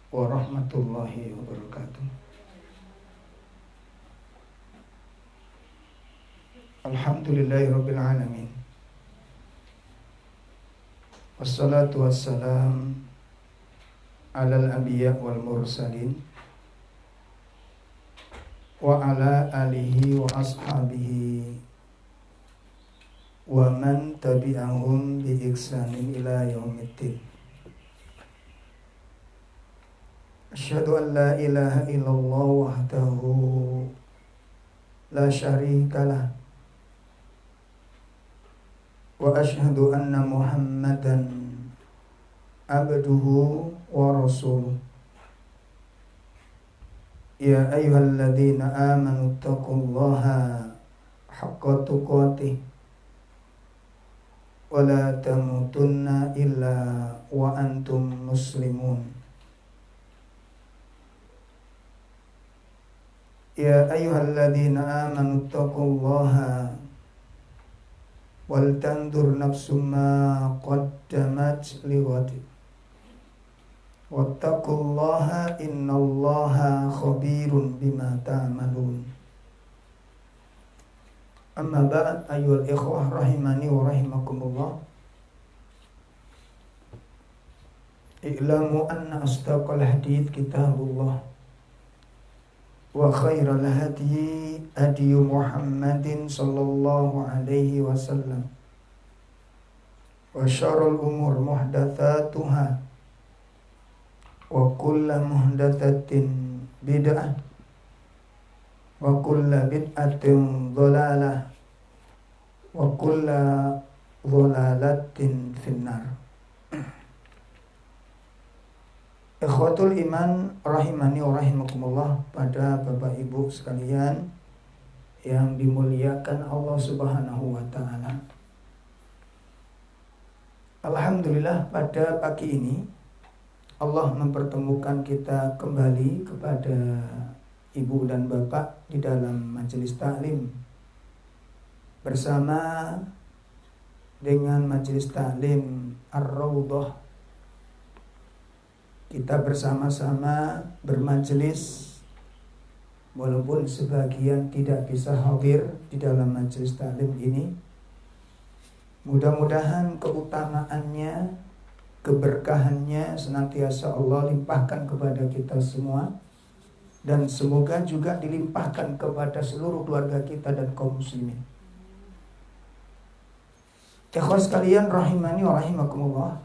warahmatullahi wabarakatuh. Alhamdulillahirabbil alamin. Wassalatu wassalam alal anbiya wal mursalin wa ala alihi wa ashabihi wa man tabi'ahum bi ihsanin ila yaumiddin. Asyhadu an la ilaha illallah wahdahu la syarikalah wa asyhadu anna Muhammadan abduhu wa rasuluh. Ya ayyuhalladzina amanu taqullaha haqqa tuqatih wa la tamutunna illa wa antum muslimun. Ya ayyuhalladzina amanu taqullaha wal tandur nafsum ma qaddamat lighad wattaqullaha innallaha khabirun bima ta'malun. Amma ba'd, ayyuhal ikhwah rahimani wa rahimakumullah. I'lamu anna asdaqal hadits kitabullah wa khairal hadyi hadyu Muhammadin sallallahu alaihi wasallam wa syarrul umur muhdatsatuha wa kullu muhdatsatin bid'ah wa kullu bid'atin dhalalah wa kullu dhalalatin finnar. Ikhwatul iman rahimani wa rahimakumullah, pada Bapak Ibu sekalian yang dimuliakan Allah Subhanahu wa taala. Alhamdulillah, pada pagi ini Allah mempertemukan kita kembali kepada Ibu dan Bapak di dalam majelis taklim bersama dengan majelis taklim Ar-Raudhah. Kita bersama-sama bermajelis, walaupun sebagian tidak bisa hadir di dalam majelis taklim ini. Mudah-mudahan keutamaannya, keberkahannya senantiasa Allah limpahkan kepada kita semua, dan semoga juga dilimpahkan kepada seluruh keluarga kita dan kaum muslimin. Ikhwah sekalian rahimani wa rahimakumullah,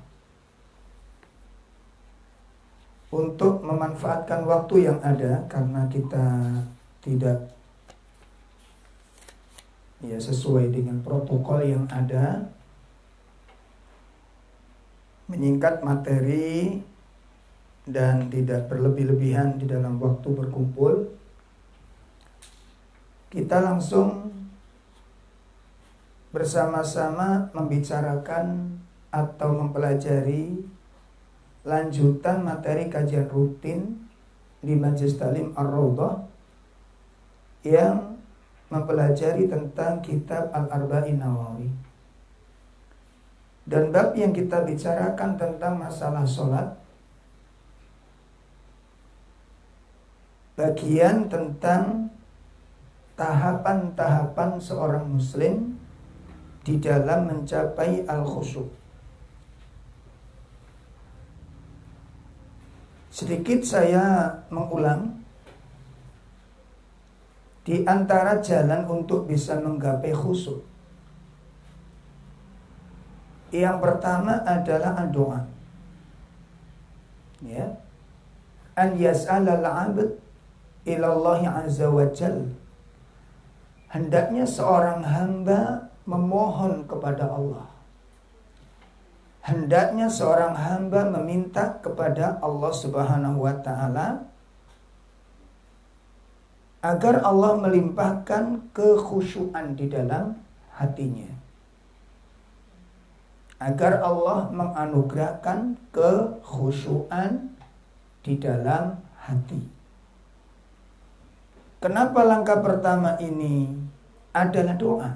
untuk memanfaatkan waktu yang ada, karena kita tidak sesuai dengan protokol yang ada, menyingkat materi dan tidak berlebih-lebihan di dalam waktu berkumpul, kita langsung bersama-sama membicarakan atau mempelajari lanjutan materi kajian rutin di Majelis Taklim Ar-Raudhah yang mempelajari tentang kitab Al-Arba'in Nawawi. Dan bab yang kita bicarakan tentang masalah sholat, bagian tentang tahapan-tahapan seorang muslim di dalam mencapai al-khusyuk. Sedikit saya mengulang, di antara jalan untuk bisa menggapai khusyuk, yang pertama adalah doa. An yas'alal 'abd ilallahi azza wa jalla. Hendaknya seorang hamba memohon kepada Allah. Hendaknya seorang hamba meminta kepada Allah Subhanahu wa ta'ala agar Allah melimpahkan kekhusyuan di dalam hatinya, agar Allah menganugerahkan kekhusyuan di dalam hati. Kenapa langkah pertama ini adalah doa?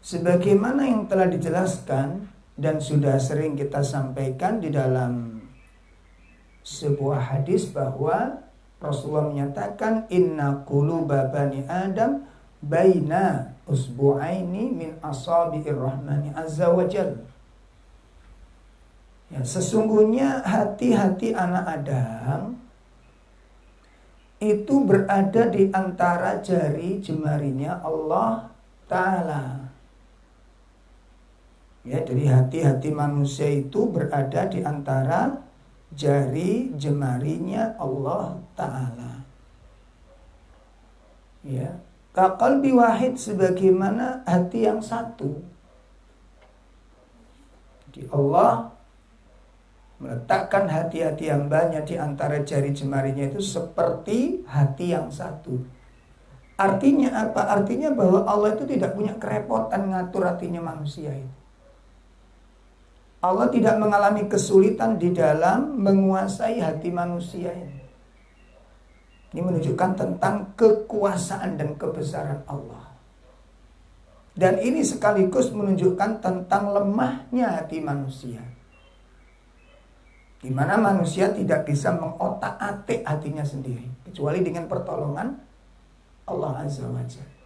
Sebagaimana yang telah dijelaskan dan sudah sering kita sampaikan di dalam sebuah hadis bahwa Rasulullah menyatakan inna quluba bani Adam baina usbu'aini min asabi'ir rahmani azza wa jalla. Ya, sesungguhnya hati-hati anak Adam itu berada di antara jari jemarinya Allah Ta'ala. Ya, jadi hati-hati manusia itu berada di antara jari jemarinya Allah Ta'ala. Ya, kaqalbi wahid, sebagaimana hati yang satu. Jadi Allah meletakkan hati-hati yang banyak di antara jari jemarinya itu seperti hati yang satu. Artinya apa? Artinya bahwa Allah itu tidak punya kerepotan ngatur hatinya manusia itu. Allah tidak mengalami kesulitan di dalam menguasai hati manusia ini. Ini menunjukkan tentang kekuasaan dan kebesaran Allah. Dan ini sekaligus menunjukkan tentang lemahnya hati manusia, di mana manusia tidak bisa mengotak-atik hatinya sendiri kecuali dengan pertolongan Allah Azza wa Jalla.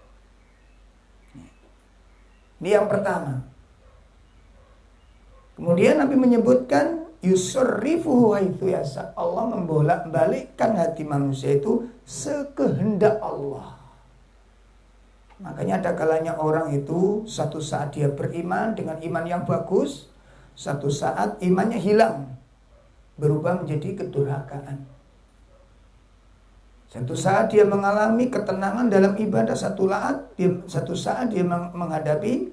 Ini yang pertama. Kemudian Nabi menyebutkan yusurrifuhu haitsu yasha. Allah membolak-balikkan hati manusia itu sekehendak Allah. Makanya ada kalanya orang itu satu saat dia beriman dengan iman yang bagus, satu saat imannya hilang, berubah menjadi kedurhakaan. Satu saat dia mengalami ketenangan dalam ibadah, satu saat dia menghadapi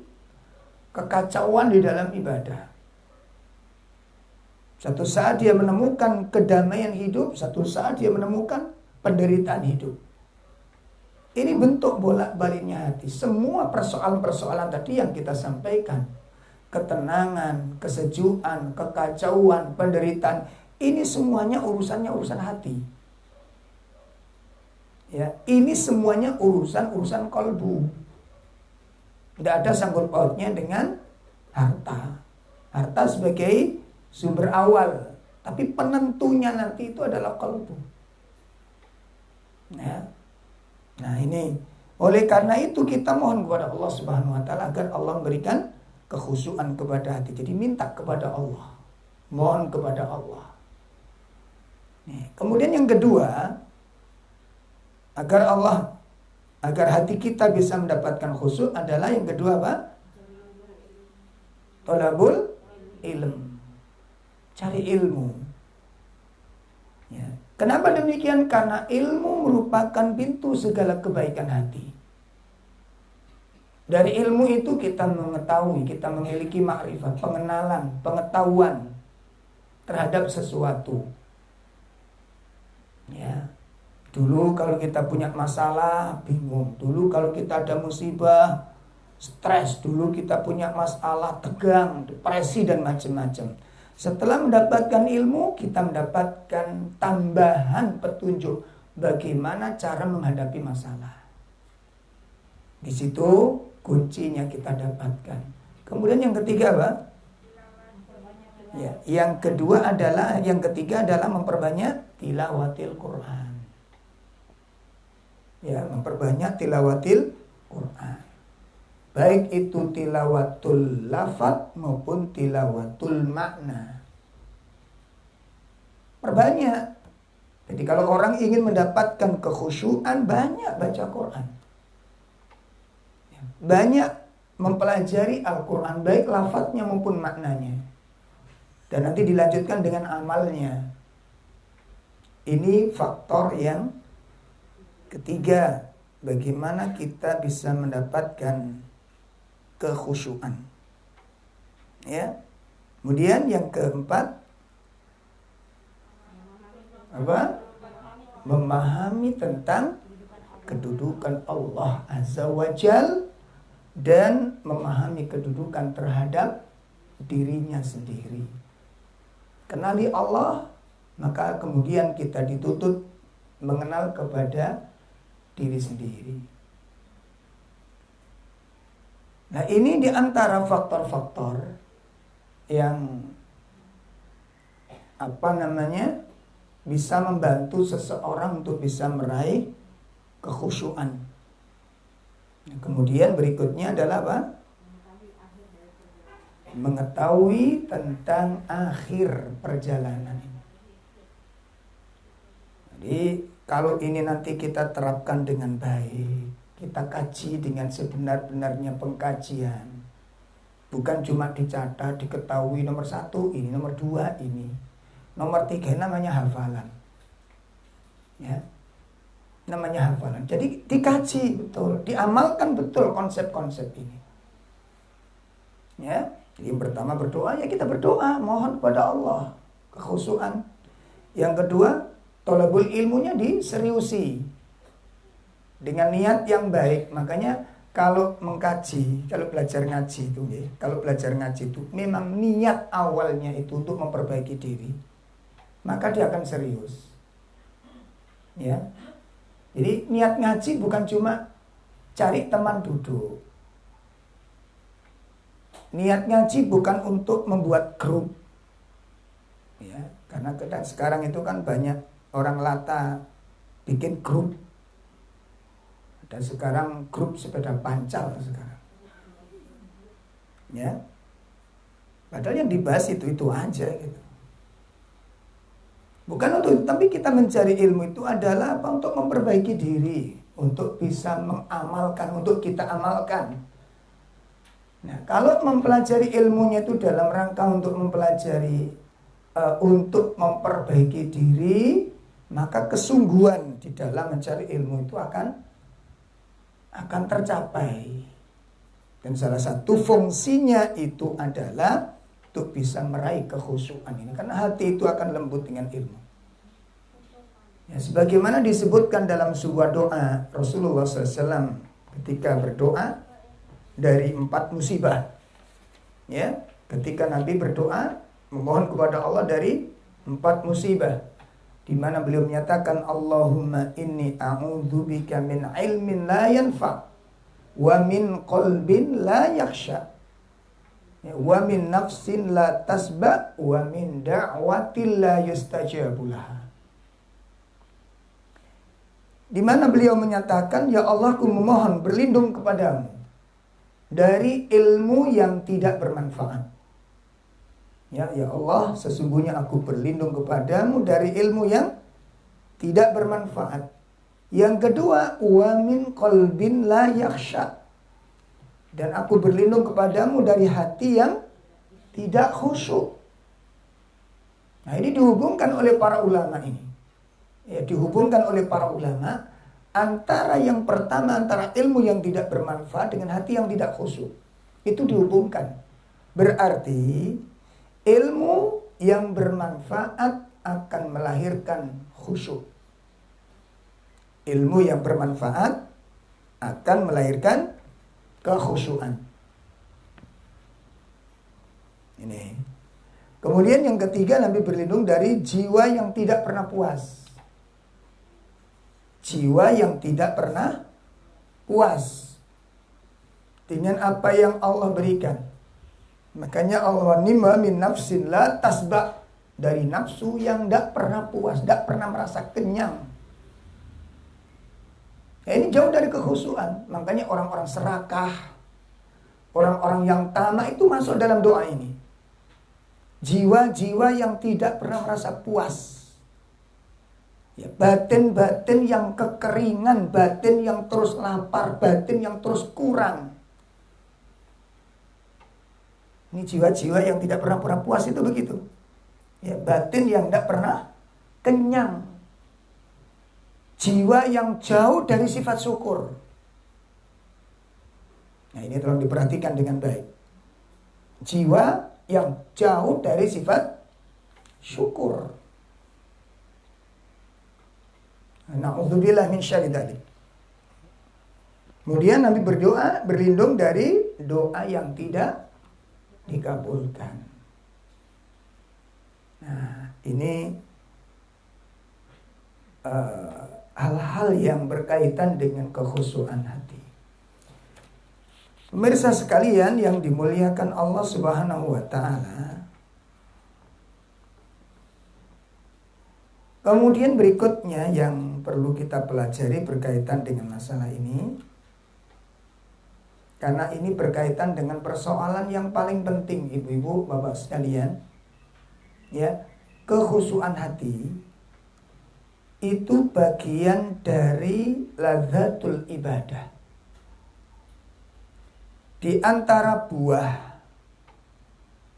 kekacauan di dalam ibadah. Satu saat dia menemukan kedamaian hidup, satu saat dia menemukan penderitaan hidup. Ini bentuk bolak-baliknya hati. Semua persoalan-persoalan tadi yang kita sampaikan, ketenangan, kesejukan, kekacauan, penderitaan, ini semuanya urusan hati. Ya, ini semuanya urusan kalbu. Tidak ada sangkut pautnya dengan harta. Harta sebagai sumber awal, tapi penentunya nanti itu adalah kalbu. Ya. Nah ini, oleh karena itu kita mohon kepada Allah Subhanahu wa Ta'ala agar Allah memberikan kekhusyuan kepada hati. Jadi minta kepada Allah, mohon kepada Allah. Kemudian yang kedua, agar hati kita bisa mendapatkan khusyuk adalah yang kedua apa? Thalabul ilm. Cari ilmu. Ya. Kenapa demikian? Karena ilmu merupakan pintu segala kebaikan hati. Dari ilmu itu kita mengetahui, kita memiliki makrifat, pengenalan, pengetahuan terhadap sesuatu. Ya. Dulu kalau kita punya masalah, bingung. Dulu kalau kita ada musibah, stres. Dulu kita punya masalah, tegang, depresi dan macam-macam. Setelah mendapatkan ilmu, kita mendapatkan tambahan petunjuk bagaimana cara menghadapi masalah. Di situ kuncinya kita dapatkan. Kemudian yang ketiga apa? Ya, yang ketiga adalah memperbanyak tilawatil Quran. Ya, memperbanyak tilawatil Quran. Baik itu tilawatul lafaz maupun tilawatul makna. Perbanyak. Jadi kalau orang ingin mendapatkan kekhusyuan, banyak baca Quran. Banyak mempelajari Al-Quran, baik lafaznya maupun maknanya. Dan nanti dilanjutkan dengan amalnya. Ini faktor yang ketiga, bagaimana kita bisa mendapatkan kekhusyuan. Ya. Kemudian yang keempat apa? Memahami tentang kedudukan Allah Azza wa Jal dan memahami kedudukan terhadap dirinya sendiri. Kenali Allah, maka kemudian kita dituntut mengenal kepada diri sendiri. Nah, ini di antara faktor-faktor yang bisa membantu seseorang untuk bisa meraih kekhusyuan. Kemudian berikutnya adalah apa? Mengetahui tentang akhir perjalanan ini. Jadi kalau ini nanti kita terapkan dengan baik, kita kaji dengan sebenar-benarnya pengkajian, bukan cuma dicatat, diketahui nomor 1 ini, nomor 2 ini, nomor 3 namanya hafalan, ya, namanya hafalan. Jadi dikaji betul, diamalkan betul konsep-konsep ini, ya. Jadi yang pertama berdoa, ya kita berdoa, mohon kepada Allah kekhusyuan. Yang kedua, thalabul ilmunya diseriusi dengan niat yang baik. Makanya kalau mengkaji, kalau belajar ngaji itu, ya, kalau belajar ngaji itu memang niat awalnya itu untuk memperbaiki diri, maka dia akan serius. Ya. Jadi niat ngaji bukan cuma cari teman duduk. Niat ngaji bukan untuk membuat grup. Ya, karena sekarang itu kan banyak orang lata bikin grup. Dan sekarang grup sepeda pancal sekarang. Ya. Padahal yang dibahas itu aja gitu. Bukan untuk, tapi kita mencari ilmu itu adalah apa? Untuk memperbaiki diri, untuk bisa mengamalkan, untuk kita amalkan. Nah, kalau mempelajari ilmunya itu dalam rangka untuk mempelajari, untuk memperbaiki diri, maka kesungguhan di dalam mencari ilmu itu akan tercapai. Dan salah satu fungsinya itu adalah untuk bisa meraih kekhusyuan ini, karena hati itu akan lembut dengan ilmu. Ya, sebagaimana disebutkan dalam sebuah doa Rasulullah SAW ketika berdoa dari 4 musibah. Ya, ketika Nabi berdoa memohon kepada Allah dari 4 musibah, di mana beliau menyatakan Allahumma inni a'udzubika min ilmin la yanfa' wa min qalbin la yakhsha wa min nafsin la tasba wa min da'watin la yustajabu laha. Di mana beliau menyatakan, ya Allah, aku memohon berlindung kepadamu dari ilmu yang tidak bermanfaat. Ya Allah, sesungguhnya aku berlindung kepadamu dari ilmu yang tidak bermanfaat. Yang kedua, wa min qalbin la yakhsha. Dan aku berlindung kepadamu dari hati yang tidak khusyuk. Nah, ini dihubungkan oleh para ulama ini. Ya, dihubungkan oleh para ulama antara yang pertama, antara ilmu yang tidak bermanfaat dengan hati yang tidak khusyuk. Itu dihubungkan. Berarti ilmu yang bermanfaat akan melahirkan khusyuk. Ilmu yang bermanfaat akan melahirkan kekhusyuan. Ini. Kemudian yang ketiga, Nabi berlindung dari jiwa yang tidak pernah puas. Jiwa yang tidak pernah puas dengan apa yang Allah berikan. Makanya Allah nimma min nafsin la tasba, dari nafsu yang tidak pernah puas, tidak pernah merasa kenyang. Ya, ini jauh dari kekhusyuan. Makanya orang-orang serakah, orang-orang yang tamak itu masuk dalam doa ini. Jiwa-jiwa yang tidak pernah merasa puas. Ya, batin-batin yang kekeringan, batin yang terus lapar, batin yang terus kurang. Ini jiwa-jiwa yang tidak pernah puas itu begitu. Ya, batin yang tidak pernah kenyang. Jiwa yang jauh dari sifat syukur. Nah, ini tolong diperhatikan dengan baik. Jiwa yang jauh dari sifat syukur. Na'udzubillah min syarri dzalik. Kemudian Nabi berdoa berlindung dari doa yang tidak dikabulkan. Nah, ini hal-hal yang berkaitan dengan kekhusyuan hati. Pemirsa sekalian yang dimuliakan Allah Subhanahu wa taala, Kemudian berikutnya yang perlu kita pelajari berkaitan dengan masalah ini, karena ini berkaitan dengan persoalan yang paling penting, ibu-ibu, bapak sekalian, ya, kekhusyuan hati itu bagian dari lazzatul ibadah. Di antara buah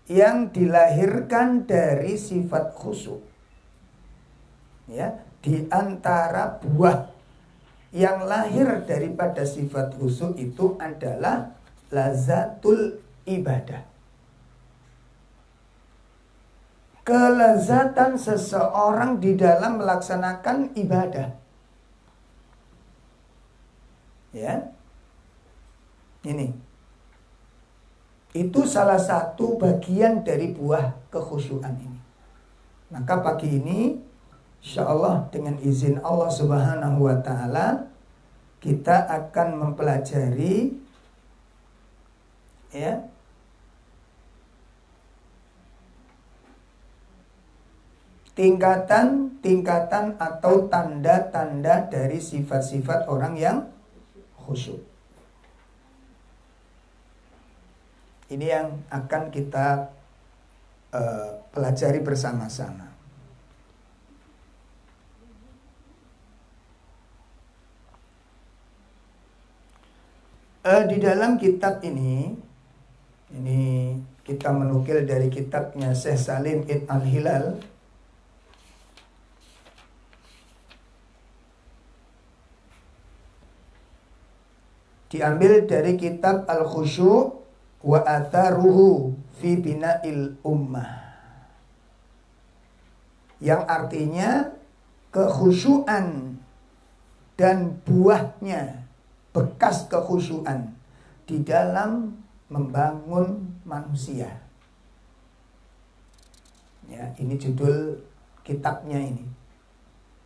yang dilahirkan dari sifat khusyuk, ya, di antara buah yang lahir daripada sifat khusyuk itu adalah lazzatul ibadah. Kelezatan seseorang di dalam melaksanakan ibadah. Ya. Ini. Itu salah satu bagian dari buah kekhusyuan ini. Maka pagi ini insyaallah dengan izin Allah Subhanahu wa taala kita akan mempelajari, ya, tingkatan-tingkatan atau tanda-tanda dari sifat-sifat orang yang khusyuk. Ini yang akan kita pelajari bersama-sama. Di dalam kitab ini kita menukil dari kitabnya Syekh Salim Ibn Al-Hilal. Diambil dari kitab Al-Khusyu' wa atharuhu fi bina'il ummah. Yang artinya kekhusyuan dan buahnya, bekas kekhusyuan di dalam membangun manusia. Ya, ini judul kitabnya ini.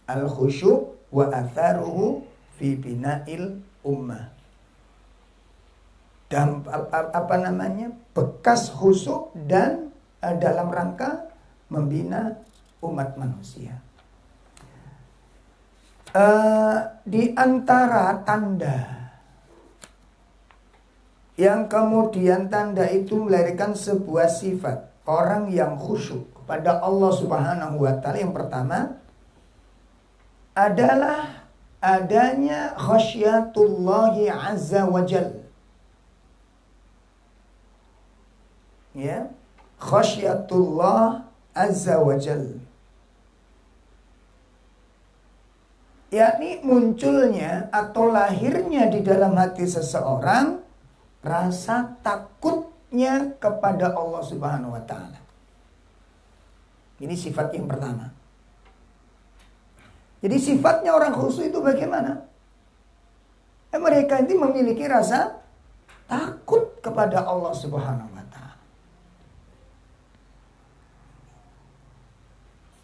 Al-Khusyu' wa atharuhu fi bina'il ummah. Dan bekas khusyuk dan dalam rangka membina umat manusia. Di antara tanda yang kemudian tanda itu melahirkan sebuah sifat orang yang khusyuk kepada Allah Subhanahu wa taala, yang pertama adalah adanya khasyatullahi azza wa jalla. Ya, khasyatullah azza wa jalla, yakni munculnya atau lahirnya di dalam hati seseorang rasa takutnya kepada Allah Subhanahu wa taala. Ini sifat yang pertama. Jadi sifatnya orang khusyuk itu bagaimana? Mereka ini memiliki rasa takut kepada Allah Subhanahu wa taala.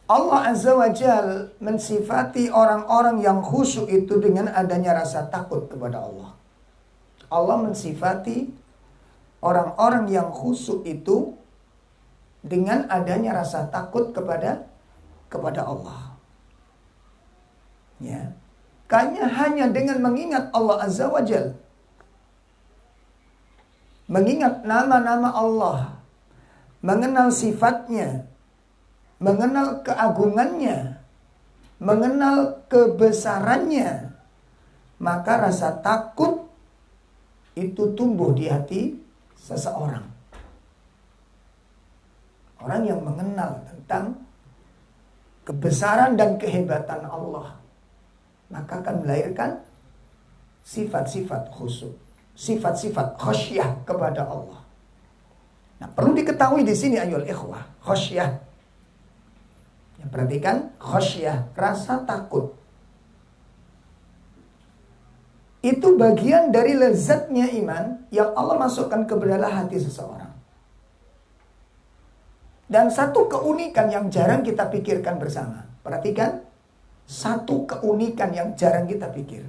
Allah Azza wa Jal mensifati orang-orang yang khusyuk itu dengan adanya rasa takut kepada Allah. Allah mensifati orang-orang yang khusyuk itu dengan adanya rasa takut kepada Allah. Ya. Hanya dengan mengingat Allah Azza wa Jal, mengingat nama-nama Allah, mengenal sifatnya, mengenal keagungannya, mengenal kebesarannya, maka rasa takut itu tumbuh di hati seseorang. Orang yang mengenal tentang kebesaran dan kehebatan Allah, maka akan melahirkan sifat-sifat khusyuk, sifat-sifat khasyah kepada Allah. Nah, perlu diketahui di sini ayyuhal ikhwah, khasyah. Ya, perhatikan, khasyah, rasa takut. Itu bagian dari lezatnya iman yang Allah masukkan ke dalam hati seseorang. Dan satu keunikan yang jarang kita pikirkan bersama. Perhatikan, satu keunikan yang jarang kita pikir.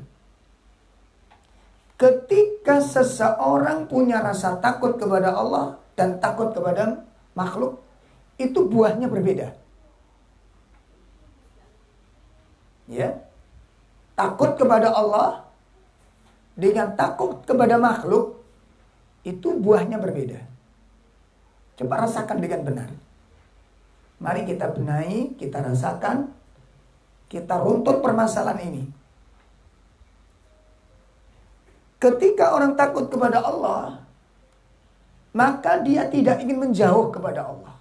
Ketika seseorang punya rasa takut kepada Allah dan takut kepada makhluk, itu buahnya berbeda. Ya. Takut kepada Allah dengan takut kepada makhluk itu buahnya berbeda. Coba rasakan dengan benar. Mari kita benahi, kita rasakan, kita runtut permasalahan ini. Ketika orang takut kepada Allah, maka dia tidak ingin menjauh kepada Allah.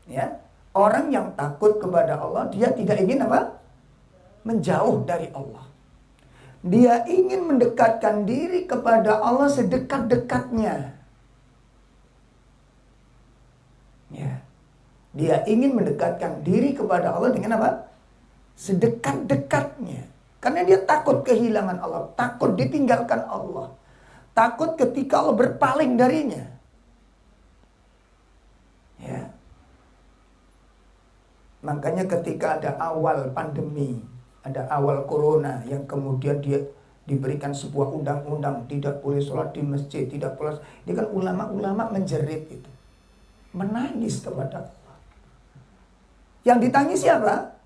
Ya, orang yang takut kepada Allah, dia tidak ingin apa? Menjauh dari Allah. Dia ingin mendekatkan diri kepada Allah sedekat-dekatnya. Ya. Dia ingin mendekatkan diri kepada Allah dengan apa? Sedekat-dekatnya. Karena dia takut kehilangan Allah, takut ditinggalkan Allah, takut ketika Allah berpaling darinya. Ya. Makanya ketika ada awal pandemi, ada awal corona yang kemudian dia diberikan sebuah undang-undang tidak boleh sholat di masjid, tidak boleh. Ini kan ulama-ulama menjerit itu, menangis kepada Allah. Yang ditangisi apa?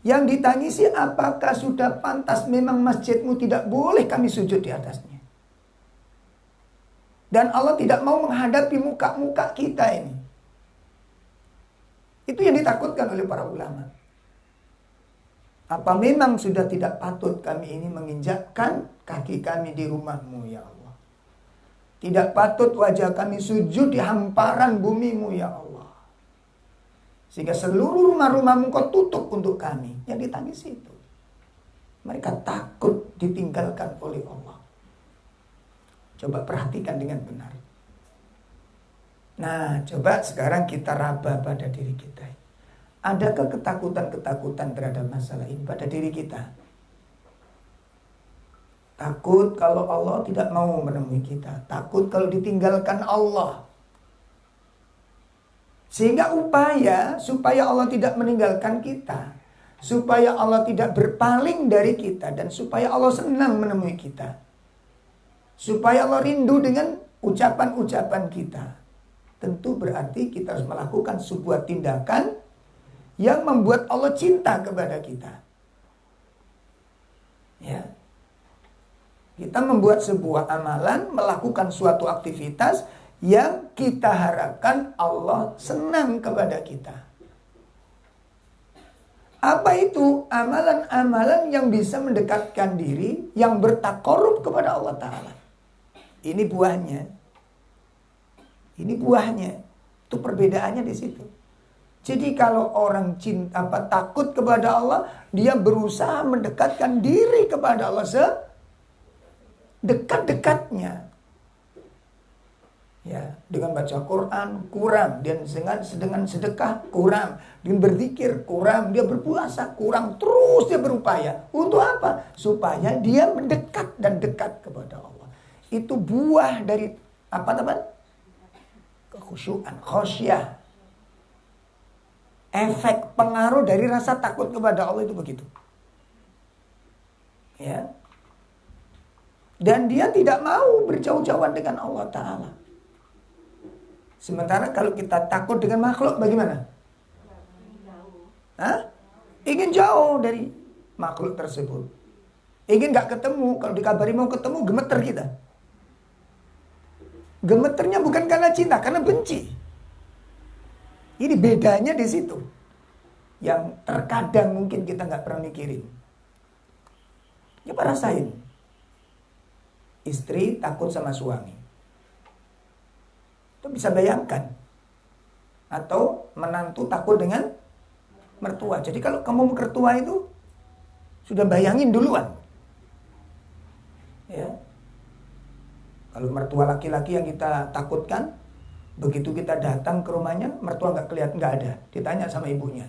Yang ditangisi apakah sudah pantas memang masjidmu tidak boleh kami sujud di atasnya. Dan Allah tidak mau menghadapi muka-muka kita ini. Itu yang ditakutkan oleh para ulama. Apa memang sudah tidak patut kami ini menginjakkan kaki kami di rumahmu ya Allah. Tidak patut wajah kami sujud di hamparan bumimu ya Allah. Sehingga seluruh rumah-rumahmu kau tutup untuk kami. Yang ditangis itu. Mereka takut ditinggalkan oleh Allah. Coba perhatikan dengan benar. Nah, coba sekarang kita raba pada diri kita. Adakah ketakutan-ketakutan terhadap masalah ini pada diri kita? Takut kalau Allah tidak mau menemui kita. Takut kalau ditinggalkan Allah. Sehingga upaya supaya Allah tidak meninggalkan kita, supaya Allah tidak berpaling dari kita, dan supaya Allah senang menemui kita, supaya Allah rindu dengan ucapan-ucapan kita, tentu berarti kita harus melakukan sebuah tindakan yang membuat Allah cinta kepada kita. Ya. Kita membuat sebuah amalan, melakukan suatu aktivitas yang kita harapkan Allah senang kepada kita. Apa itu? Amalan-amalan yang bisa mendekatkan diri, yang bertakarub kepada Allah Ta'ala. Ini buahnya. Ini buahnya. Itu perbedaannya di situ. Jadi kalau orang takut kepada Allah, dia berusaha mendekatkan diri kepada Allah sedekat-dekatnya. Ya, dengan baca Quran kurang, dan dengan sedekah kurang, dengan berzikir kurang, dia berpuasa kurang, terus dia berupaya. Untuk apa? Supaya dia mendekat dan dekat kepada Allah. Itu buah dari apa teman? Kekhusyuan, khosyah. Efek pengaruh dari rasa takut kepada Allah itu begitu. Ya. Dan dia tidak mau berjauh-jauhan dengan Allah Ta'ala. Sementara kalau kita takut dengan makhluk bagaimana? Ingin jauh dari makhluk tersebut. Ingin gak ketemu. Kalau dikabari mau ketemu, gemeter kita. Gemeternya bukan karena cinta, karena benci. Ini bedanya di situ. Yang terkadang mungkin kita gak pernah mikirin. Coba rasain. Istri takut sama suami. Itu bisa bayangkan. Atau menantu takut dengan mertua. Jadi kalau kamu mertua itu sudah bayangin duluan. Ya. Kalau mertua laki-laki yang kita takutkan, begitu kita datang ke rumahnya, mertua nggak ada. Ditanya sama ibunya,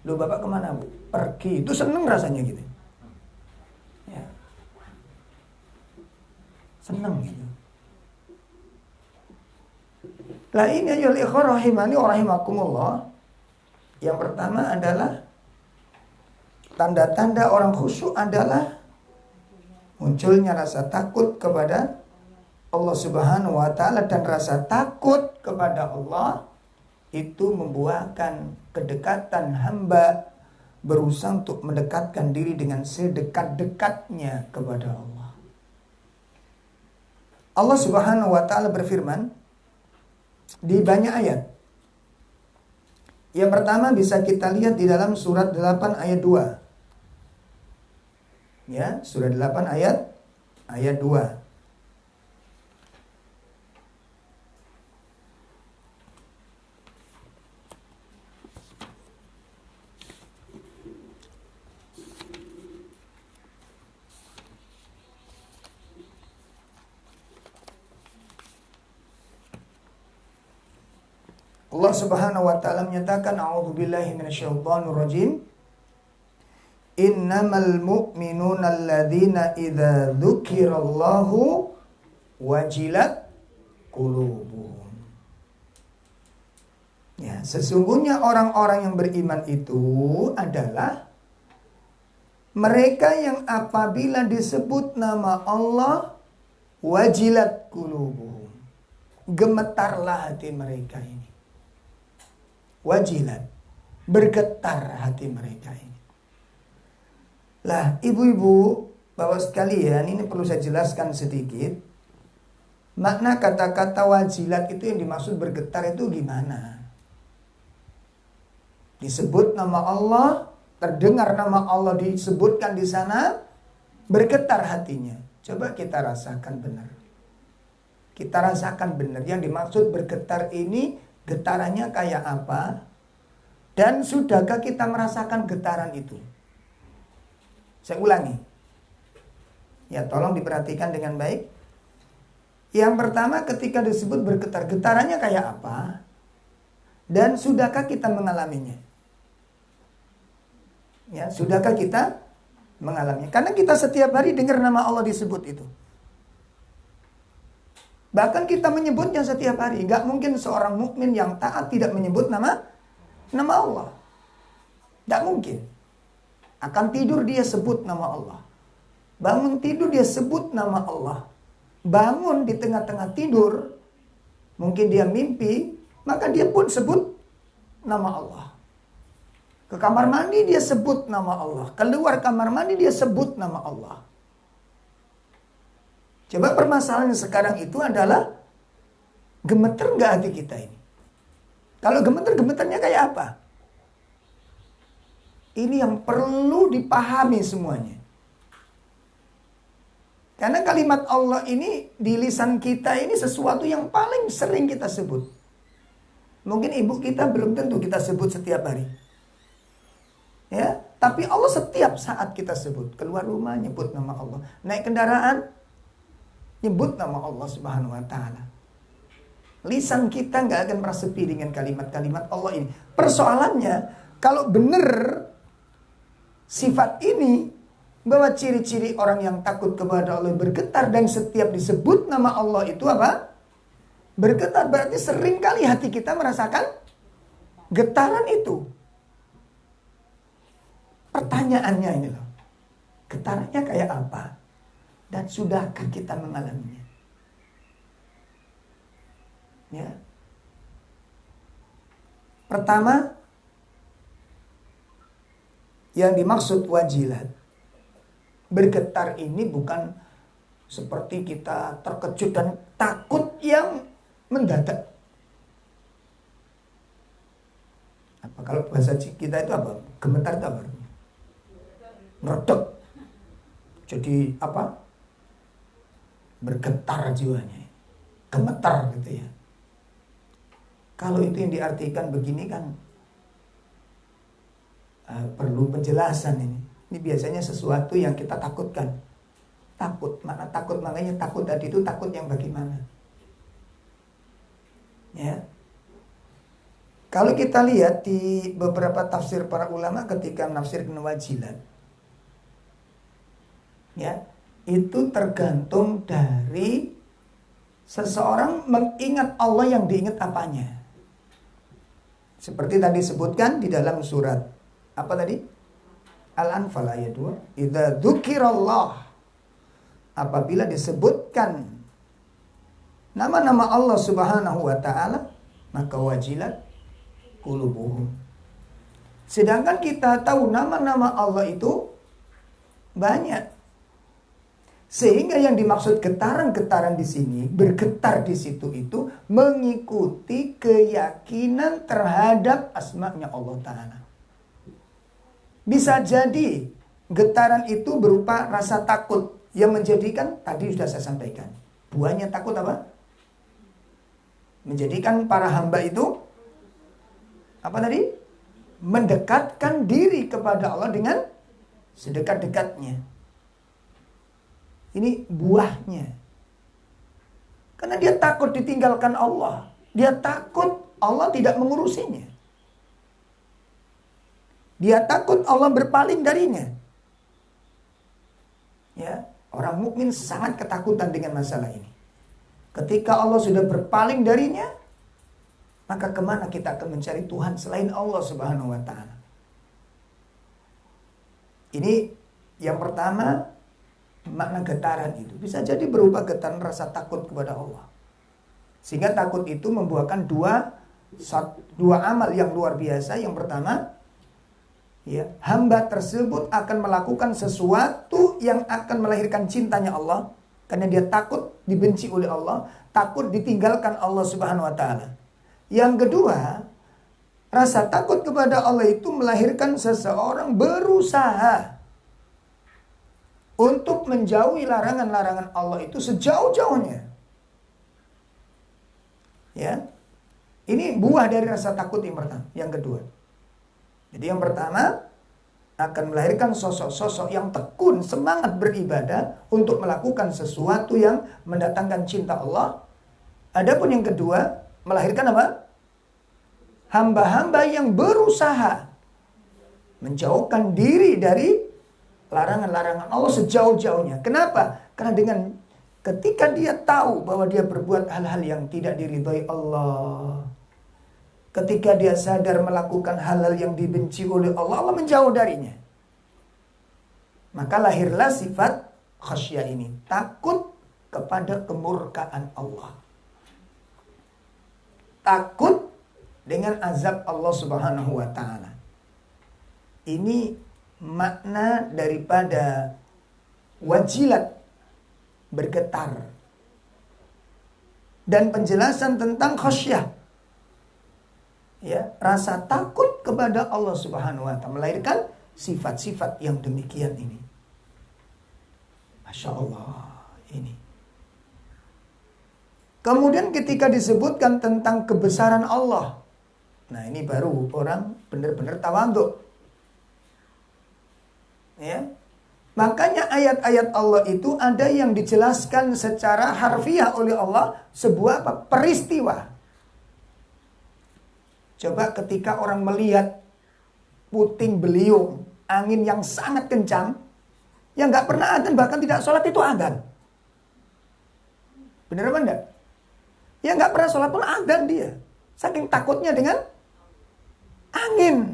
"Loh, bapak kemana, Bu?" "Pergi." Itu seneng rasanya gitu. Ya. Seneng gitu. Lah ini ayyuhal ikhwah rahimani wa rahimakumullah. Yang pertama adalah tanda-tanda orang khusyuk adalah munculnya rasa takut kepada Allah Subhanahu wa taala, dan rasa takut kepada Allah itu membuahkan kedekatan hamba berusaha untuk mendekatkan diri dengan sedekat-dekatnya kepada Allah. Allah Subhanahu wa taala berfirman di banyak ayat. Yang pertama bisa kita lihat di dalam surat 8 ayat 2. Ya, surat 8 ayat 2. Allah Subhanahu wa taala menyatakan, a'udzubillahi minasyaitonir rajim. Innamal mu'minuna alladzina idza dzukirallahu wajilat qulubuhum. Ya, sesungguhnya orang-orang yang beriman itu adalah mereka yang apabila disebut nama Allah wajilat qulubuhum. Gemetarlah hati mereka ini. Wajilat, bergetar hati mereka ini. Lah, ibu-ibu, bapak sekalian, ini perlu saya jelaskan sedikit. Makna kata-kata wajilat itu yang dimaksud bergetar itu gimana? Disebut nama Allah, terdengar nama Allah disebutkan di sana, bergetar hatinya. Coba kita rasakan benar. Kita rasakan benar. Yang dimaksud bergetar ini getarannya kayak apa? Dan sudahkah kita merasakan getaran itu? Saya ulangi. Ya, tolong diperhatikan dengan baik. Yang pertama ketika disebut bergetar, getarannya kayak apa? Dan sudahkah kita mengalaminya? Ya, sudahkah kita mengalaminya? Karena kita setiap hari dengar nama Allah disebut itu. Bahkan kita menyebutnya setiap hari. Gak mungkin seorang mukmin yang taat tidak menyebut nama Allah. Gak mungkin. Akan tidur dia sebut nama Allah. Bangun tidur dia sebut nama Allah. Bangun di tengah-tengah tidur, mungkin dia mimpi, maka dia pun sebut nama Allah. Ke kamar mandi dia sebut nama Allah. Keluar kamar mandi dia sebut nama Allah. Coba permasalahan sekarang itu adalah gemeter gak hati kita ini? Kalau gemeternya kayak apa? Ini yang perlu dipahami semuanya. Karena kalimat Allah ini di lisan kita ini sesuatu yang paling sering kita sebut. Mungkin ibu kita belum tentu kita sebut setiap hari. Ya, tapi Allah setiap saat kita sebut. Keluar rumah nyebut nama Allah. Naik kendaraan nyebut nama Allah Subhanahu wa taala. Lisan kita nggak akan pernah sepi dengan kalimat-kalimat Allah ini. Persoalannya, kalau benar sifat ini, bahwa ciri-ciri orang yang takut kepada Allah bergetar, dan setiap disebut nama Allah itu apa? Bergetar, berarti sering kali hati kita merasakan getaran itu. Pertanyaannya ini loh, getarannya kayak apa? Dan sudahkah kita mengalaminya? Ya. Pertama, yang dimaksud wajilat, bergetar ini bukan seperti kita terkejut dan takut yang mendadak. Apa kalau bahasa kita itu apa? Gemetar itu apa? Meredek. Jadi apa? Bergetar jiwanya, gemetar gitu ya. Kalau itu yang diartikan begini kan perlu penjelasan ini. Ini biasanya sesuatu yang kita takutkan. Takut, mana takut, makanya takut tadi itu takut yang bagaimana? Ya. Kalau kita lihat di beberapa tafsir para ulama ketika menafsirkan wajilat, ya, itu tergantung dari seseorang mengingat Allah yang diingat apanya. Seperti tadi sebutkan di dalam surat apa tadi? Al-Anfal ayat 2. Idza dzukirallah, apabila disebutkan nama-nama Allah Subhanahu wa taala, maka wajilat qulubuhum. Sedangkan kita tahu nama-nama Allah itu banyak. Sehingga yang dimaksud getaran-getaran di sini, bergetar di situ itu mengikuti keyakinan terhadap asma-Nya Allah Ta'ala. Bisa jadi getaran itu berupa rasa takut yang menjadikan, tadi sudah saya sampaikan, buahnya takut apa? Menjadikan para hamba itu apa tadi? Mendekatkan diri kepada Allah dengan sedekat-dekatnya. Ini buahnya. Karena dia takut ditinggalkan Allah. Dia takut Allah tidak mengurusinya. Dia takut Allah berpaling darinya. Ya, orang mukmin sangat ketakutan dengan masalah ini. Ketika Allah sudah berpaling darinya, maka kemana kita akan mencari Tuhan selain Allah Subhanahu wa Ta'ala? Ini yang pertama, makna getaran itu bisa jadi berupa getaran rasa takut kepada Allah. Sehingga takut itu membuahkan dua amal yang luar biasa. Yang pertama, ya, hamba tersebut akan melakukan sesuatu yang akan melahirkan cintanya Allah, karena dia takut dibenci oleh Allah, takut ditinggalkan Allah Subhanahu wa Ta'ala. Yang kedua, rasa takut kepada Allah itu melahirkan seseorang berusaha untuk menjauhi larangan-larangan Allah itu sejauh-jauhnya. Ya. Ini buah dari rasa takut yang pertama, yang kedua. Jadi yang pertama akan melahirkan sosok-sosok yang tekun, semangat beribadah untuk melakukan sesuatu yang mendatangkan cinta Allah. Adapun yang kedua, melahirkan apa? Hamba-hamba yang berusaha menjauhkan diri dari larangan-larangan Allah sejauh-jauhnya. Kenapa? Karena dengan ketika dia tahu bahwa dia berbuat hal-hal yang tidak diridhai Allah, ketika dia sadar melakukan hal-hal yang dibenci oleh Allah, Allah menjauh darinya. Maka lahirlah sifat khasyah ini, takut kepada kemurkaan Allah. Takut dengan azab Allah Subhanahu wa Ta'ala. Ini makna daripada wajilat, bergetar, dan penjelasan tentang khasyah, ya, rasa takut kepada Allah Subhanahu wa Ta'ala, melahirkan sifat-sifat yang demikian ini. Masya Allah, ini. Kemudian ketika disebutkan tentang kebesaran Allah, nah ini baru orang benar-benar tawadhu. Ya. Makanya ayat-ayat Allah itu ada yang dijelaskan secara harfiah oleh Allah sebuah apa? Peristiwa. Coba ketika orang melihat puting beliung, angin yang sangat kencang, yang nggak pernah adzan bahkan tidak sholat itu adzan. Benar apa enggak? Yang nggak pernah sholat pun adzan dia, saking takutnya dengan angin.